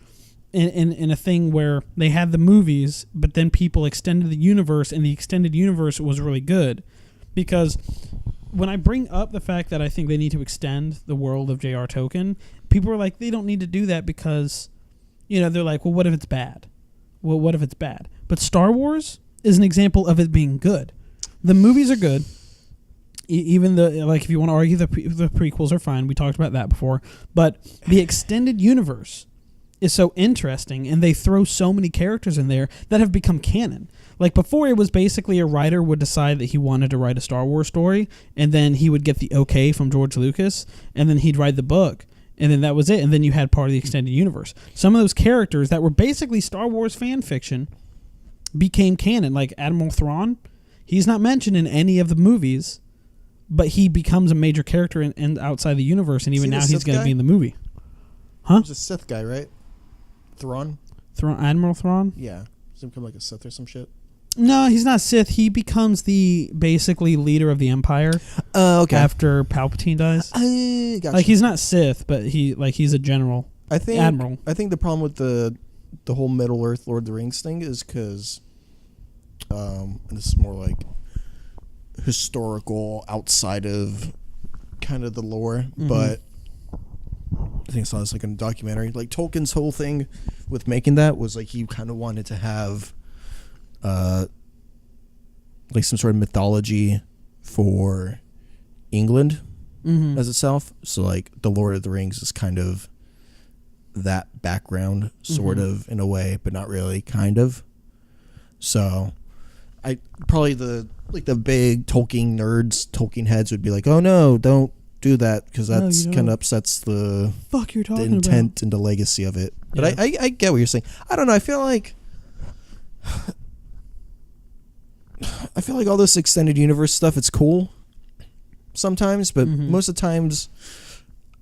in a thing where they had the movies, but then people extended the universe, and the extended universe was really good because when I bring up the fact that I think they need to extend the world of J.R.R. Tolkien, people are like, they don't need to do that because, you know, they're like, well, what if it's bad? Well, what if it's bad? But Star Wars is an example of it being good. The movies are good. Even the like, if you want to argue the prequels are fine. We talked about that before. But the extended universe is so interesting, and they throw so many characters in there that have become canon. Like before, it was basically a writer would decide that he wanted to write a Star Wars story, and then he would get the okay from George Lucas, and then he'd write the book, and then that was it. And then you had part of the extended universe. Some of those characters that were basically Star Wars fan fiction became canon, like Admiral Thrawn. He's not mentioned in any of the movies, but he becomes a major character in outside the universe, and even Is he now the he's Sith going to guy? be in the movie. Huh? he's a Sith guy, right? Thrawn. Admiral Thrawn? Yeah, does he become like a Sith or some shit? No, he's not Sith. He becomes the basically leader of the Empire Okay. after Palpatine dies. Gotcha. Like he's not Sith, but he's a general. I think Admiral. I think the problem with the whole Middle Earth Lord of the Rings thing is because, and this is more like historical outside of kind of the lore, but I think I saw this like in a documentary. Like Tolkien's whole thing with making that was like he kind of wanted to have, like some sort of mythology for England as itself. So like the Lord of the Rings is kind of that background, sort of in a way, but not really, kind of. So I probably the big Tolkien nerds, Tolkien heads would be like, oh no, don't do that because No, that's you kind don't. of upsets the Fuck, you're talking intent and the legacy of it. But Yeah. I get what you're saying. I don't know. I feel like all this extended universe stuff, it's cool, sometimes, but Mhm. most of the times,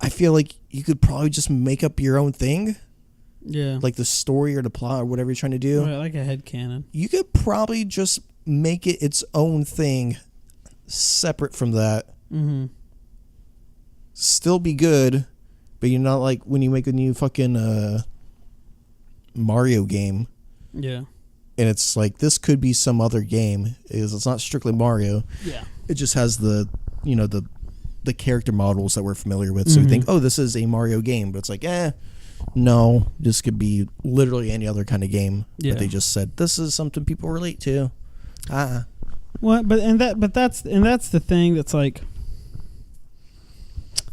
I feel like you could probably just make up your own thing, Yeah. like the story or the plot or whatever you're trying to do. Right, like a headcanon. You could probably just make it its own thing, separate from that. Mm-hmm. Still be good, but you're not like when you make a new fucking Mario game, Yeah. and it's like this could be some other game. It's not strictly Mario. Yeah. It just has the the character models that we're familiar with. So we Mhm. think, oh, this is a Mario game, but it's like, no, this could be literally any other kind of game. Yeah. But they just said this is something people relate to. Well, but that's the thing that's like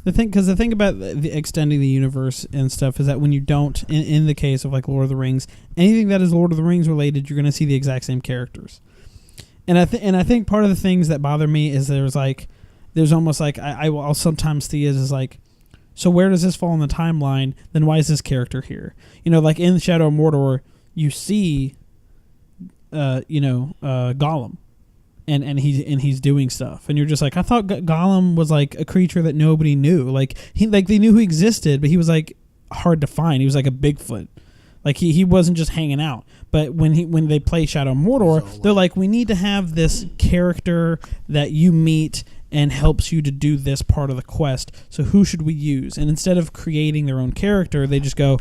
the thing about the extending the universe and stuff is that when you don't, in the case of like Lord of the Rings, anything that is Lord of the Rings related, you're going to see the exact same characters. And I think part of the things that bother me is there's almost like I'll sometimes see it as like, so where does this fall in the timeline? Then why is this character here? Like in Shadow of Mordor, you see, Gollum, and he's doing stuff, and you're just like, I thought Gollum was like a creature that nobody knew. Like they knew who existed, but he was like hard to find. He was like a Bigfoot. Like he wasn't just hanging out. But when they play Shadow of Mordor, they're like, we need to have this character that you meet and helps you to do this part of the quest. So who should we use? And instead of creating their own character, they just go,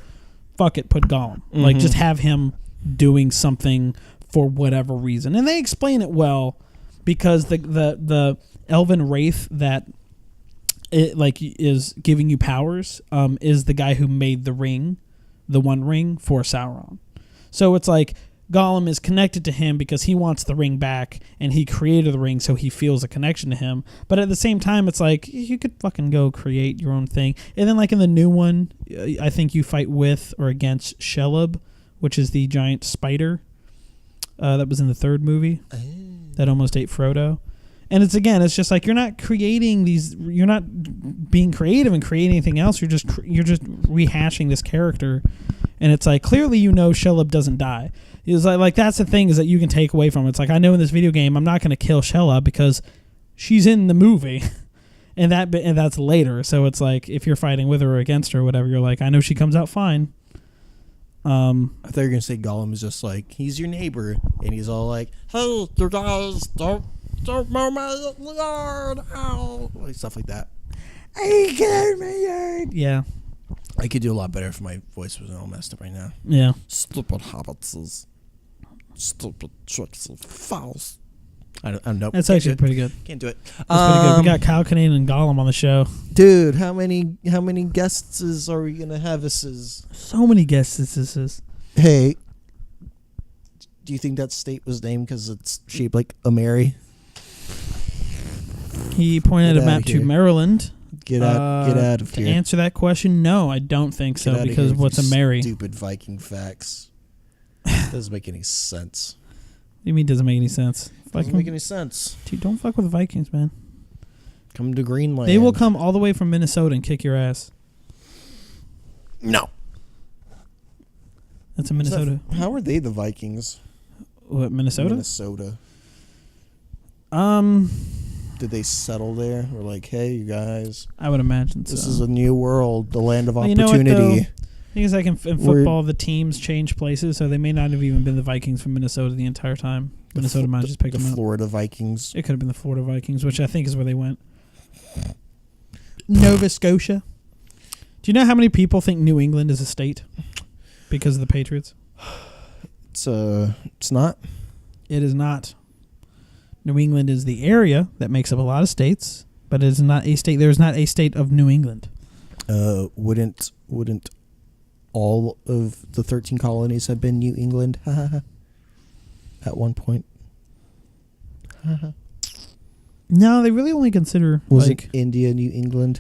fuck it, put Gollum. Like just have him doing something for whatever reason. And they explain it well because the elven wraith that is giving you powers is the guy who made the ring, the One Ring for Sauron. So it's like Gollum is connected to him because he wants the ring back and he created the ring, so he feels a connection to him. But at the same time, it's like you could fucking go create your own thing. And then like in the new one, I think you fight with or against Shelob, which is the giant spider that was in the third movie that almost ate Frodo. And it's just like you're not being creative and creating anything else. You're just rehashing this character, and it's like clearly Shelob doesn't die. It's like that's the thing is that you can take away from it. It's like I know in this video game I'm not going to kill Shelob because she's in the movie, and that's later. So it's like if you're fighting with her or against her or whatever, you're like I know she comes out fine. I thought you were gonna say Gollum is just like he's your neighbor, and he's all like, "Hey, you guys, don't mow my yard, ow!" Like stuff like that. I get my yard. Yeah, I could do a lot better if my voice wasn't all messed up right now. yeah. Stupid hobbitses, stupid tricks of fouls. I don't know. That's actually pretty good. Can't do it. That's pretty good. We got Kyle Kinane and Gollum on the show. Dude, how many guests are we gonna have? This is So many guests. This is. hey. Do you think that state was named because it's shaped like a Mary? He pointed Get a outta map to here. Maryland. Get out of To here. answer that question, no, I don't think Get so. outta Because here with what's a your Mary? Stupid Viking facts. Doesn't make any sense. What do you mean doesn't make any sense? Doesn't make any sense. Dude, don't fuck with the Vikings, man. Come to Greenland. They will come all the way from Minnesota and kick your ass. No. That's in Minnesota. How are they the Vikings? What, Minnesota? Minnesota. Did they settle there? Or like, hey, you guys, I would imagine so. this is a new world, the land of Well, you know what, opportunity. though? I think it's like in football, the teams change places, so they may not have even been the Vikings from Minnesota the entire time. Minnesota might have just picked the them up. Florida Vikings. It could have been the Florida Vikings, which I think is where they went. Nova Scotia. Do you know how many people think New England is a state because of the Patriots? It's not. It is not. New England is the area that makes up a lot of states, but it is not a state. There is not a state of New England. Wouldn't all of the 13 colonies have been New England? At one point. No, they really only consider Wasn't India New England?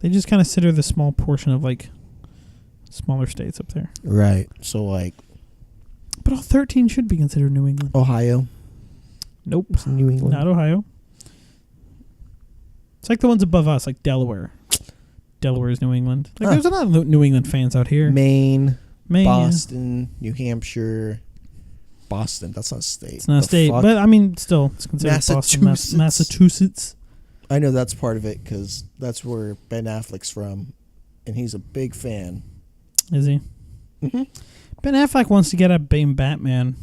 they just kind of consider the small portion of like smaller states up there. Right. So like But all 13 should be considered New England. Ohio. Nope. It's New England. Not Ohio. It's like the ones above us, like Delaware. Delaware is New England. Like there's a lot of New England fans out here. Maine, Maine, yeah. Boston, New Hampshire. Boston, that's not a state. It's not a The state, fuck? but I mean, still, it's considered Boston, Massachusetts. Massachusetts. I know that's part of it because that's where Ben Affleck's from, and he's a big fan. Is he? Mm-hmm. Ben Affleck wants to get up being Batman.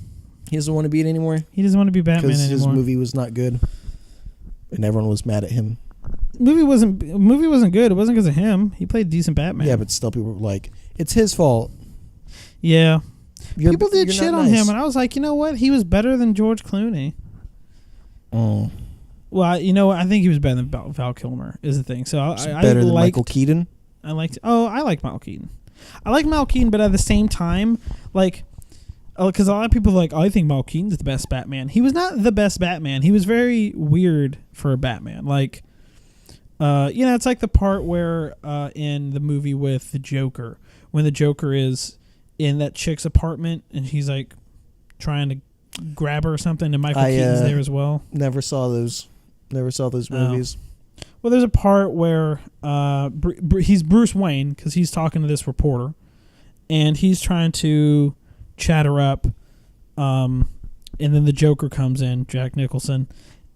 He doesn't want to be it anymore He doesn't want to be Batman because anymore. his movie was not good, and everyone was mad at him. movie wasn't good. It wasn't because of him. He played decent Batman. Yeah, but still, people were like, "It's his fault." Yeah. People did you're shit not on nice. him, and I was like, you know what? He was better than George Clooney. Oh, Well, you know what? I think he was better than Val Kilmer. Is the thing. So it's I better than liked, Michael Keaton. I liked. Oh, I like Mal Keaton. I like Mal Keaton, but at the same time, like, because a lot of people are like, I think Mal Keaton's the best Batman. He was not the best Batman. He was very weird for a Batman. Like, it's like the part where in the movie with the Joker, when the Joker is in that chick's apartment and he's like trying to grab her or something, and Michael Keaton's there as well. Never saw those movies. Well, there's a part where he's Bruce Wayne because he's talking to this reporter, and he's trying to chat her up, and then the Joker comes in, Jack Nicholson,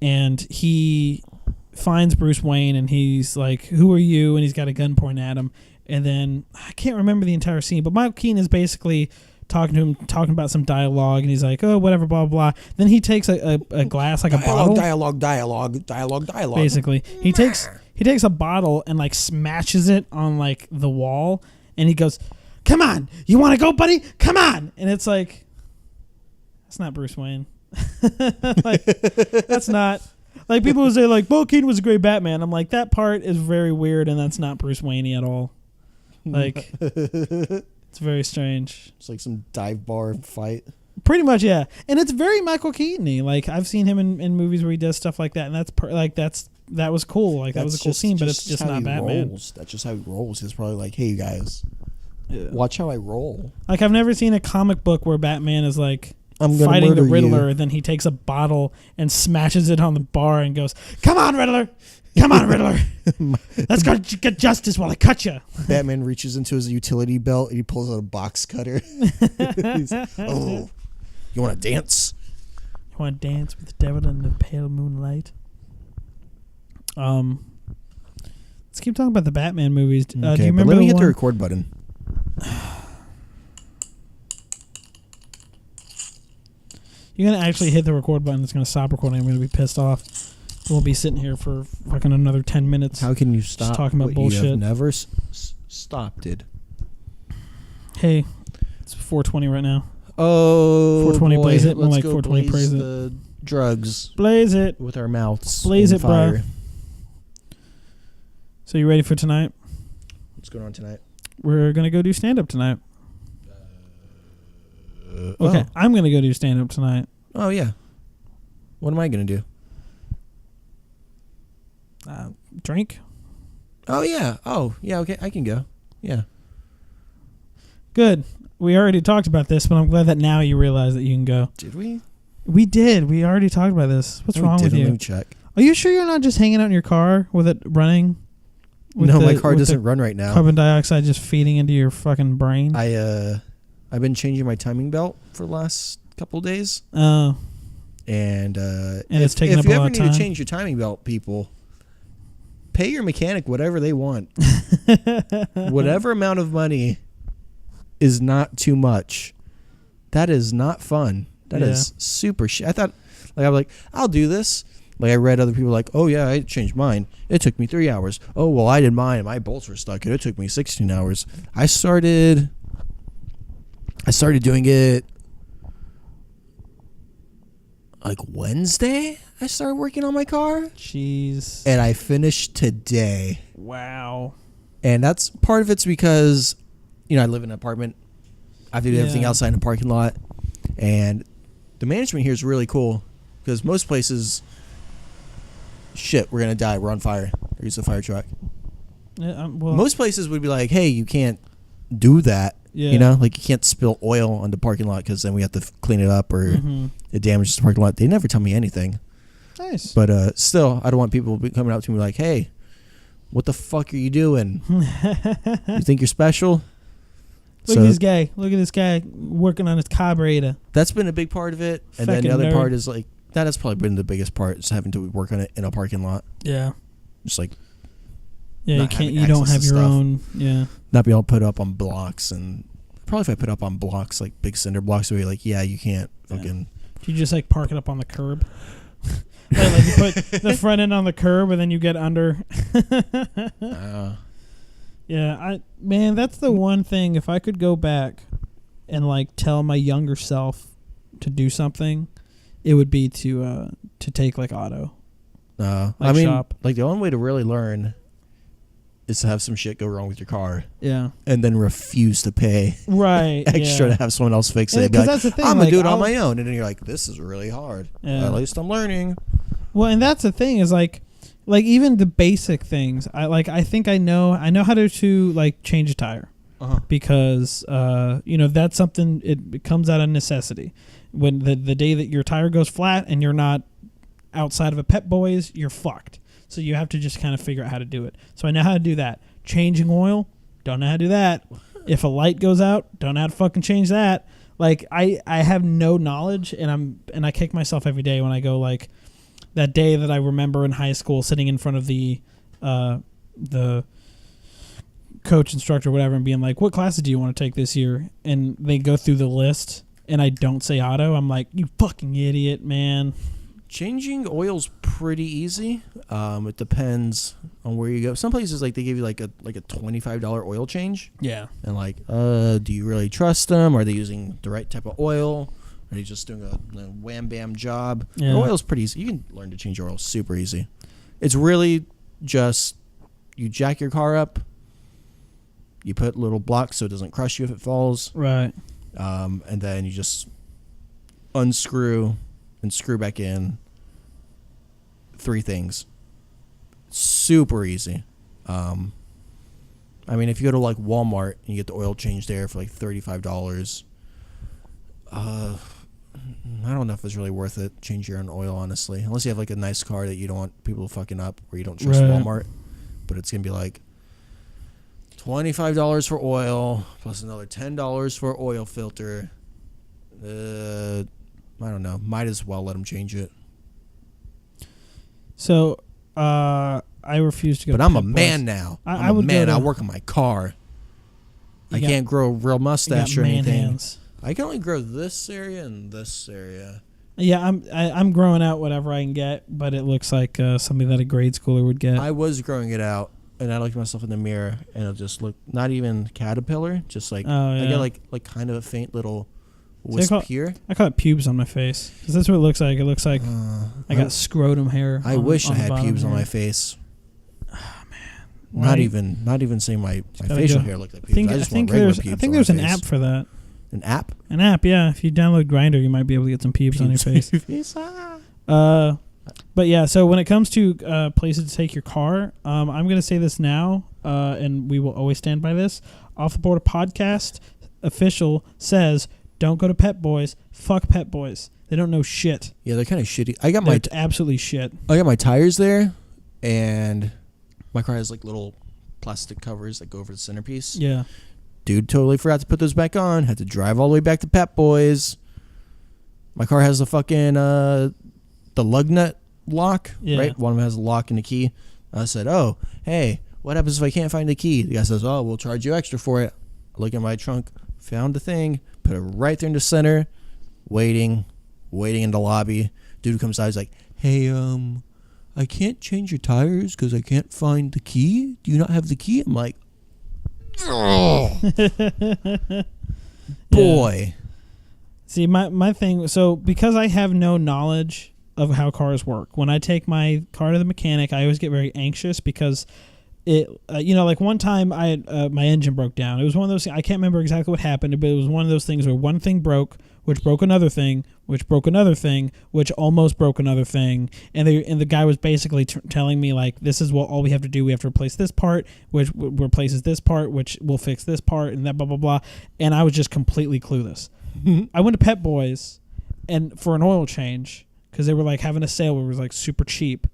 and he finds Bruce Wayne, and he's like, "Who are you?" And he's got a gun pointing at him, and then I can't remember the entire scene, but Michael Keaton is basically talking to him, talking about some dialogue, and he's like, "Oh, whatever, blah blah." Then he takes a glass, like a bottle, dialogue. basically. He takes a bottle and like smashes it on like the wall, and he goes, "Come on, you want to go, buddy? Come on!" And it's like, that's not Bruce Wayne. Like, that's not. Like, people would say like, Bo Keaton was a great Batman. I'm like, that part is very weird, and that's not Bruce Wayne at all. Like, it's very strange. It's like some dive bar fight. Pretty much, yeah. And it's very Michael Keaton-y. Like, I've seen him in movies where he does stuff like that, and that was cool. Like, that was a cool scene, but it's just how not he Batman. rolls. That's just how he rolls. He's probably like, "Hey, you guys, watch how I roll." Like, I've never seen a comic book where Batman is like I'm gonna fighting the murder Riddler, you. then he takes a bottle and smashes it on the bar and goes, "Come on, Riddler! Come on, Riddler! Let's go get justice while I cut you." Batman reaches into his utility belt and he pulls out a box cutter. Oh, you want to dance? You want to dance with the devil in the pale moonlight? Let's keep talking about the Batman movies. Do you Okay, but remember let me the get the one? record button. You're gonna actually hit the record button. It's gonna stop recording. I'm gonna be pissed off. We'll be sitting here for fucking another 10 minutes. How can you stop? talking about what You bullshit. have never stopped it. Hey, it's 4:20 right now. Oh, 420 boy. blaze it. More Let's like go 420 blaze praise it. the drugs Blaze it. with our mouths. Blaze in it, bruh. fire. So you ready for tonight? What's going on tonight? We're gonna go do stand up tonight. Okay, I'm gonna go do stand up tonight. Oh yeah. What am I gonna do? Drink. Oh yeah. Oh yeah. Okay, I can go. Yeah. Good. We already talked about this, but I'm glad that now you realize that you can go. Did we? We did. We already talked about this. What's No, we wrong with didn't. Let you? me check. Are you sure you're not just hanging out in your car with it running? With No, the- my car with doesn't the run right now. Carbon dioxide just feeding into your fucking brain. I've been changing my timing belt for the last couple days, Oh, and it's taking if up you a lot ever of need time. to change your timing belt, people, pay your mechanic whatever they want. Whatever amount of money is not too much. That is not fun. That is super shit. I thought, like, I'm like, I'll do this. Like, I read other people like, oh yeah, I changed mine. It took me 3 hours. Oh well, I did mine, and my bolts were stuck, and it took me 16 hours. I started doing it like Wednesday. I started working on my car, Jeez. and I finished today. Wow. And that's part of it's because, I live in an apartment. I have to do everything Yeah. outside in a parking lot. And the management here is really cool because most places, shit, we're going to die. We're on fire. Here's the fire truck. Yeah, well, Most places would be like, hey, you can't do that. Yeah. Like you can't spill oil on the parking lot because then we have to clean it up or Mhm. it damages the parking lot. They never tell me anything. Nice. But still, I don't want people coming up to me like, hey, what the fuck are you doing? You think you're special? Look at this guy. Look at this guy working on his carburetor. That's been a big part of it. And then the Fucking other nerd. part is like, that has probably been the biggest part is having to work on it in a parking lot. Yeah. Just like Yeah, you not can't. having You don't access have to your stuff. own. Yeah. not be able to put up on blocks, and probably if I put up on blocks like big cinder blocks, it would be like, yeah, you can't fucking. You just like park it up on the curb. like you put the front end on the curb and then you get under. Yeah, man, that's the one thing. If I could go back and like tell my younger self to do something, it would be to take like auto. I Like mean, shop. like the only way to really learn is to have some shit go wrong with your car Yeah. and then refuse to pay Right. extra yeah. to have someone else fix it. Yeah, And be 'cause like, that's the thing, I'm gonna like, do it on I'll- my own, and then you're like, this is really hard. Yeah. At least I'm learning. Well, and that's the thing is like even the basic things. I think I know how to like change a tire. Because that's something it comes out of necessity. When the day that your tire goes flat and you're not outside of a Pep Boys, you're fucked. So you have to just kind of figure out how to do it. So I know how to do that. Changing oil, don't know how to do that. If a light goes out, don't know how to fucking change that. Like I have no knowledge, and I kick myself every day when I go like that day that I remember in high school sitting in front of the coach, instructor, whatever, and being like, what classes do you want to take this year? And they go through the list and I don't say auto. I'm like, you fucking idiot, man. Changing oil's pretty easy. It depends on where you go. Some places like they give you like a $25 oil change, Yeah. and like, do you really trust them? Are they using the right type of oil? Are they just doing a wham bam job? Yeah. Oil's pretty easy. You can learn to change your oil super easy. It's really just you jack your car up. You put little blocks so it doesn't crush you if it falls. Right. And then you just unscrew and screw back in 3 things. Super easy. I mean, if you go to like Walmart and you get the oil change there for like $35, I don't know if it's really worth it. Change your own oil, honestly, unless you have like a nice car that you don't want people fucking up, or you don't trust Right. Walmart. But it's gonna be like $25 for oil plus another $10 for oil filter. I don't know. Might as well let them change it. So, I refuse to go. But to I'm a Pep Boys. man now. I I'm a would go man. to- I work on my car. I You got- can't grow a real You got mustache or man anything. hands. I can only grow this area and this area. Yeah, I'm growing out whatever I can get, but it looks like something that a grade schooler would get. I was growing it out, and I looked at myself in the mirror, and it just looked not even caterpillar, just like Oh, I yeah. get like kind of a faint little So wisp call- here. I call it pubes on my face because that's what it looks like. It looks like I got scrotum hair. I on- wish on I the had bottom pubes on here. my face. Why- Not even saying my gotta facial go- hair looked like I pubes. think I I just think want regular there's pubes I think on there's my an face. app for that. An app? An app, yeah. If you download Grindr, you might be able to get some pubes on your face. But yeah, so when it comes to places to take your car, I'm going to say this now, and we will always stand by this. Off the Border Podcast official says, don't go to Pep Boys. Fuck Pep Boys. They don't know shit. Yeah, they're kind of shitty. I got They're absolutely shit. my tires there, and my car has like little plastic covers that go over the centerpiece. Yeah. Dude totally forgot to put those back on. Had to drive all the way back to Pep Boys. My car has the fucking the lug nut lock, Yeah. right? One of them has a lock and a key. I said, "Oh, hey, what happens if I can't find the key?" The guy says, "Oh, we'll charge you extra for it." I look in my trunk, found the thing, put it right there in the center, waiting in the lobby. Dude comes out, he's like, "Hey, I can't change your tires because I can't find the key. Do you not have the key?" I'm like, "Oh, boy." See, my thing, so because I have no knowledge of how cars work, when I take my car to the mechanic, I always get very anxious because it, like one time I had, my engine broke down. It was one of those, I can't remember exactly what happened, but it was one of those things where one thing broke, which broke another thing, which broke another thing, which almost broke another thing. And the guy was basically telling me, like, this is what all we have to do. We have to replace this part, which replaces this part, which will fix this part, and that blah, blah, blah. And I was just completely clueless. I went to Pep Boys and for an oil change because they were like having a sale where it was like super cheap.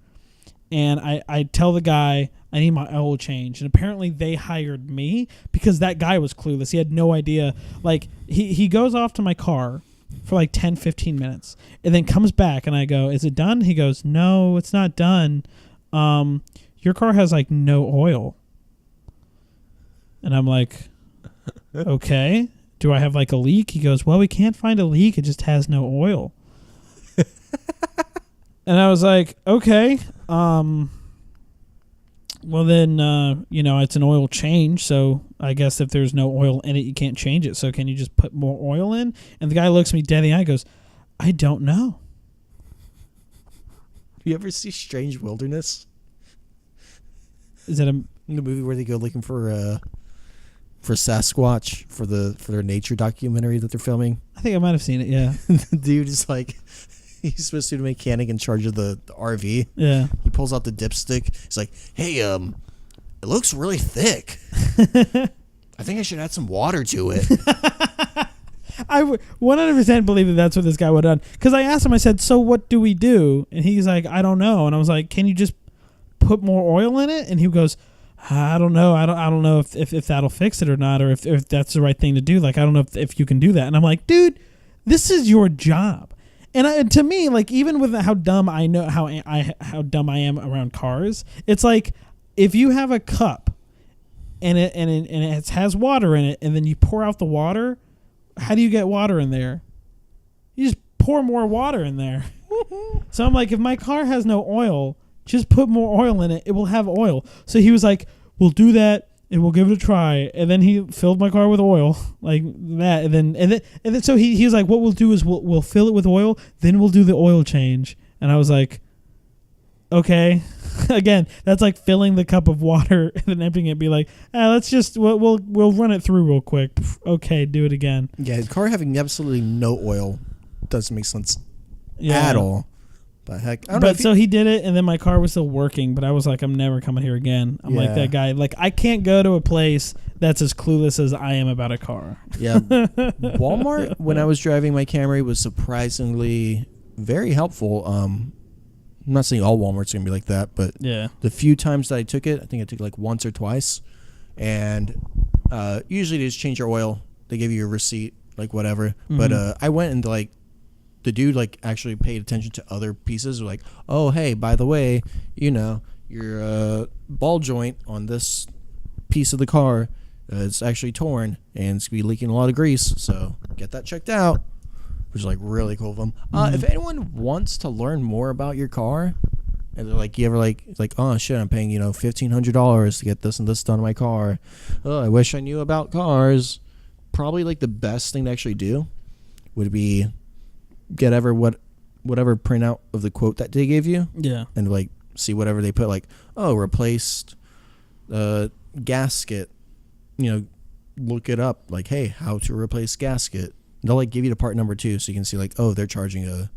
And I tell the guy I need my oil change, and apparently they hired me because that guy was clueless. He had no idea. Like he goes off to my car for like 10-15 minutes and then comes back and I go, "Is it done?" He goes, "No, it's not done. your car has like no oil. And I'm like, okay, do I have like a leak? He goes, well, we can't find a leak. It just has no oil. And I was like, okay, well then, it's an oil change. So I guess if there's no oil in it, you can't change it. So can you just put more oil in? And the guy looks me dead in the eye and goes, I don't know. You ever see Strange Wilderness? Is it a The movie where they go looking for Sasquatch for their nature documentary that they're filming? I think I might have seen it. Yeah. The dude is like, he's supposed to be a mechanic in charge of the RV. Yeah. He pulls out the dipstick. He's like, hey, it looks really thick. I think I should add some water to it. I 100% believe that that's what this guy would have done. Because I asked him, I said, so what do we do? And he's like, I don't know. And I was like, can you just put more oil in it? And he goes, I don't know. I don't know if that'll fix it or not, or if that's the right thing to do. Like, I don't know if you can do that. And I'm like, dude, this is your job. And to me, like, even with how dumb I know how dumb I am around cars, it's like if you have a cup and it has water in it, and then you pour out the water, how do you get water in there? You just pour more water in there. So I'm like, if my car has no oil, just put more oil in it. It will have oil. So he was like, we'll do that and we'll give it a try. And then he filled my car with oil like that. And then so he was like, what we'll do is we'll fill it with oil. Then we'll do the oil change. And I was like, okay. Again, that's like filling the cup of water and then emptying it. Be like, let's just we'll run it through real quick. Okay, do it again. Yeah, the car having absolutely no oil doesn't make sense at all. But heck, I don't know. But so he did it, and then my car was still working. But I was like, I'm never coming here again. I'm like that guy. Like, I can't go to a place that's as clueless as I am about a car. Yeah, Walmart when I was driving my Camry was surprisingly very helpful. I'm not saying all Walmart's gonna be like that, but Yeah. the few times that I took it, I think I took it like once or twice, and usually they just change your oil. They give you a receipt, like whatever. Mhm. But I went and like the dude like actually paid attention to other pieces. Like, oh hey, by the way, your ball joint on this piece of the car it's actually torn and it's gonna be leaking a lot of grease. So get that checked out. Which is like really cool of them. If anyone wants to learn more about your car, and they're like, you ever like oh shit, I'm paying $1,500 to get this and this done on my car. Oh, I wish I knew about cars. Probably like the best thing to actually do would be get whatever printout of the quote that they gave you, Yeah. and like see whatever they put, like, oh, replaced gasket. Look it up. Like, hey, how to replace gasket. They'll like give you the part number too, so you can see like, oh, they're charging a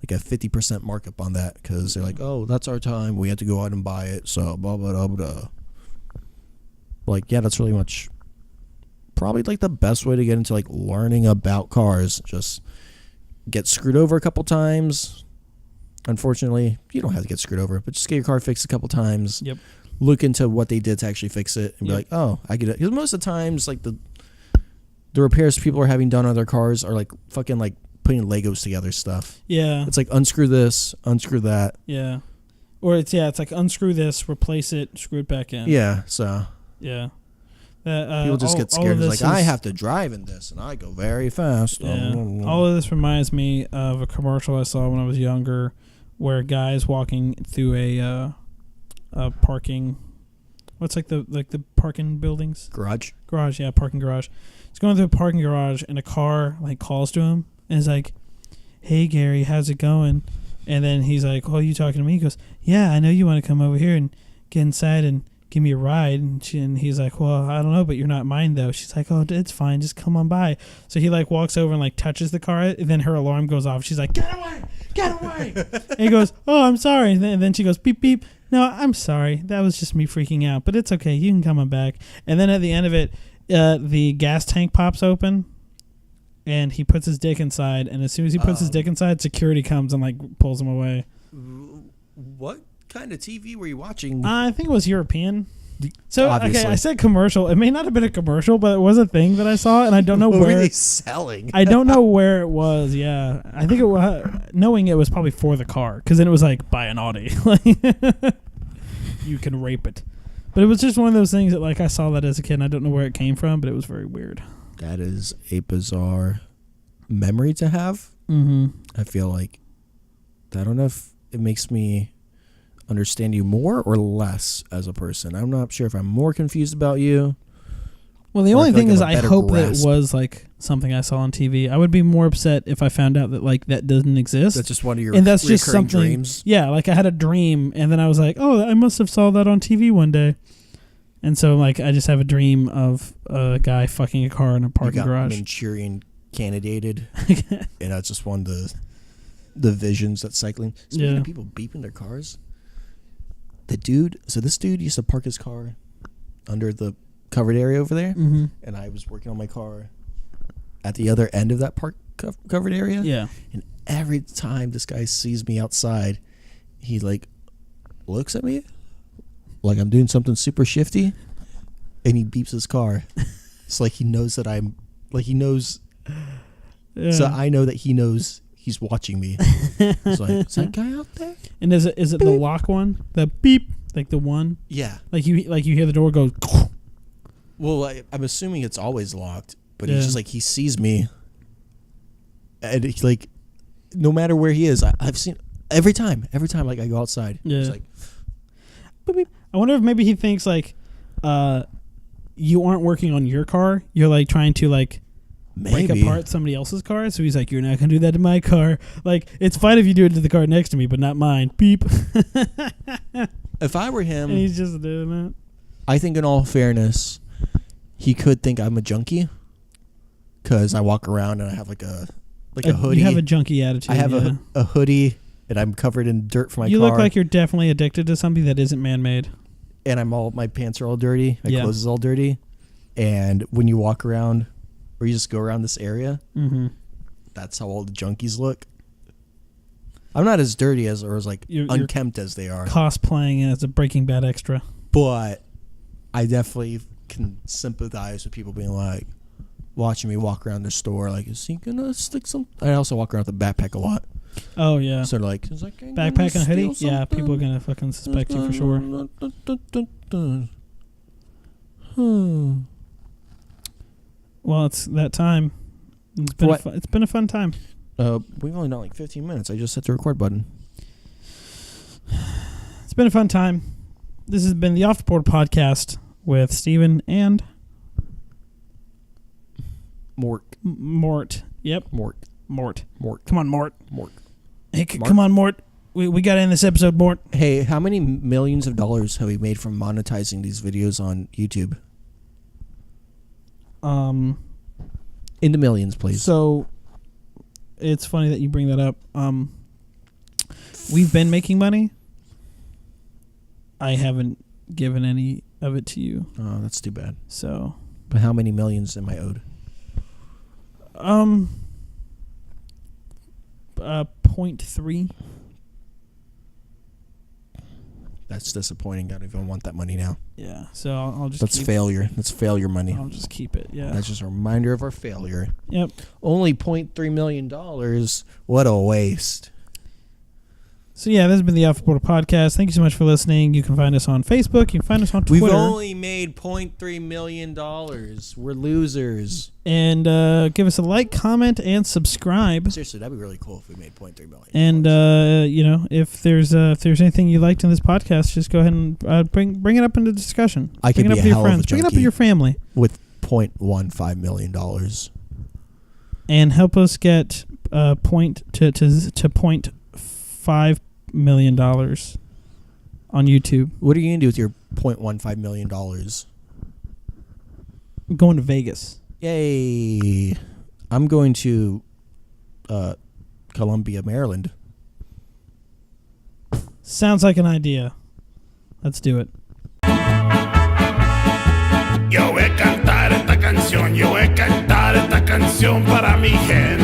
50% markup on that because they're like, oh, that's our time. We have to go out and buy it. So blah blah blah blah. Like, yeah, that's really much probably like the best way to get into like learning about cars. Just get screwed over a couple times. Unfortunately, you don't have to get screwed over, but just get your car fixed a couple times. Yep. Look into what they did to actually fix it and be like, oh, I get it. Because most of the times, like the repairs people are having done on their cars are like fucking like putting Legos together stuff. Yeah. It's like unscrew this, unscrew that. Yeah. Or it's like unscrew this, replace it, screw it back in. Yeah, so Yeah. people just get scared. It's like, I have to drive in this and I go very fast. Yeah. All of this reminds me of a commercial I saw when I was younger where a guy's walking through a parking, what's like the parking buildings? Garage. Yeah, parking garage. He's going through a parking garage and a car like calls to him and is like, hey Gary, how's it going? And then he's like, oh, you talking to me? He goes, yeah, I know you want to come over here and get inside and give me a ride. And he's like, well, I don't know, but you're not mine though. She's like, oh, it's fine, just come on by. So he like walks over and like touches the car, and then her alarm goes off. She's like, get away. And he goes, oh, I'm sorry. And then she goes, beep beep. No, I'm sorry, that was just me freaking out, but it's okay, you can come on back. And then at the end of it, the gas tank pops open and he puts his dick inside, and as soon as he puts his dick inside, security comes and like pulls him away. What kind of TV were you watching? I think it was European. So Obviously. okay, I said commercial. It may not have been a commercial, but it was a thing that I saw, and I don't know what where were they selling? I don't know where it was. Yeah, I think it was knowing it was probably for the car, because then it was like buy an Audi. you can rape it. But it was just one of those things that like I saw that as a kid and I don't know where it came from, but it was very weird. That is a bizarre memory to have. Mm-hmm. I feel like I don't know if it makes me understand you more or less as a person. I'm not sure if I'm more confused about you. Well, the Or I only feel thing like is I have a I better hope that grasp. it was like something I saw on TV. I would be more upset if I found out that like that doesn't exist. That's just one of your and that's just recurring something. dreams. Yeah, like I had a dream, and then I was like, "Oh, I must have saw that on TV one day." And so, like, I just have a dream of a guy fucking a car in a You parking got garage. Manchurian candidated, and that's just one of the visions that's cycling. Speaking Yeah. of people beeping their cars, this dude used to park his car under the covered area over there, Mm-hmm. and I was working on my car at the other end of that covered area. Yeah. And every time this guy sees me outside, he like looks at me like I'm doing something super shifty, and he beeps his car. It's like he knows that I'm like he knows. Yeah. So I know that he knows he's watching me. It's like, is that guy out there? And is it the lock one? The beep, like the one, Yeah. like you hear the door go. Well, I'm assuming it's always locked, but Yeah. he's just like he sees me, and it's like, no matter where he is, I've seen every time like I go outside. Yeah. It's like, I wonder if maybe he thinks like, you aren't working on your car. You're like trying to like break maybe. apart somebody else's car. So he's like, "You're not gonna do that to my car. Like, it's fine if you do it to the car next to me, but not mine." Beep. If I were him, And he's just doing that. I think in all fairness, he could think I'm a junkie because I walk around and I have like a hoodie. You have a junkie attitude. I have yeah. a hoodie and I'm covered in dirt for my You car. look like you're definitely addicted to something that isn't man-made. And my pants are all dirty. My Yeah. clothes is all dirty. And when you walk around or you just go around this area, Mm-hmm. that's how all the junkies look. I'm not as dirty as like You're unkempt as they are, Cosplaying as a Breaking Bad extra. but I definitely can sympathize with people being like watching me walk around the store. Like, is he gonna stick some? I also walk around with a backpack a lot. Oh yeah. So like, is that guy gonna Backpack and a hoodie? steal Yeah, people are something? gonna fucking suspect you for sure. Well, it's that time. It's been What? it's been a fun time. We've only done like 15 minutes. I just hit the record button. It's been a fun time. This has been the Off the Board podcast with Steven and Mort. Mort. Yep, Mort. Mort. Mort. Come on, Mort. Mort. Hey, Mort? come on, Mort. We got to end this episode, Mort. Hey, how many millions of dollars have we made from monetizing these videos on YouTube? Into millions, please. So it's funny that you bring that up. We've been making money. I haven't given any of it to you. Oh, that's too bad. So, But how many millions am I owed? 0.3. That's disappointing. I don't even want that money now. Yeah. So I'll just That's keep, failure. That's failure money. I'll just keep it. Yeah. That's just a reminder of our failure. Yep. Only $0.3 million. What a waste. So yeah, this has been the Off the Board podcast. Thank you so much for listening. You can find us on Facebook. You can find us on Twitter. We've only made $0.3 million. We're losers. And give us a like, comment, and subscribe. Seriously, that'd be really cool if we made $0.3 million. And you know, if there's anything you liked in this podcast, just go ahead and bring it up into discussion. I could bring it be up a with your hell of a friends. Bring it up with junkie. your family, With $0.15 million. and help us get $0.5 million on YouTube. What are you going to do with your $0.15 million? I'm going to Vegas. Yay. I'm going to Columbia, Maryland. Sounds like an idea. Let's do it. Yo voy a cantar esta canción para mi gente.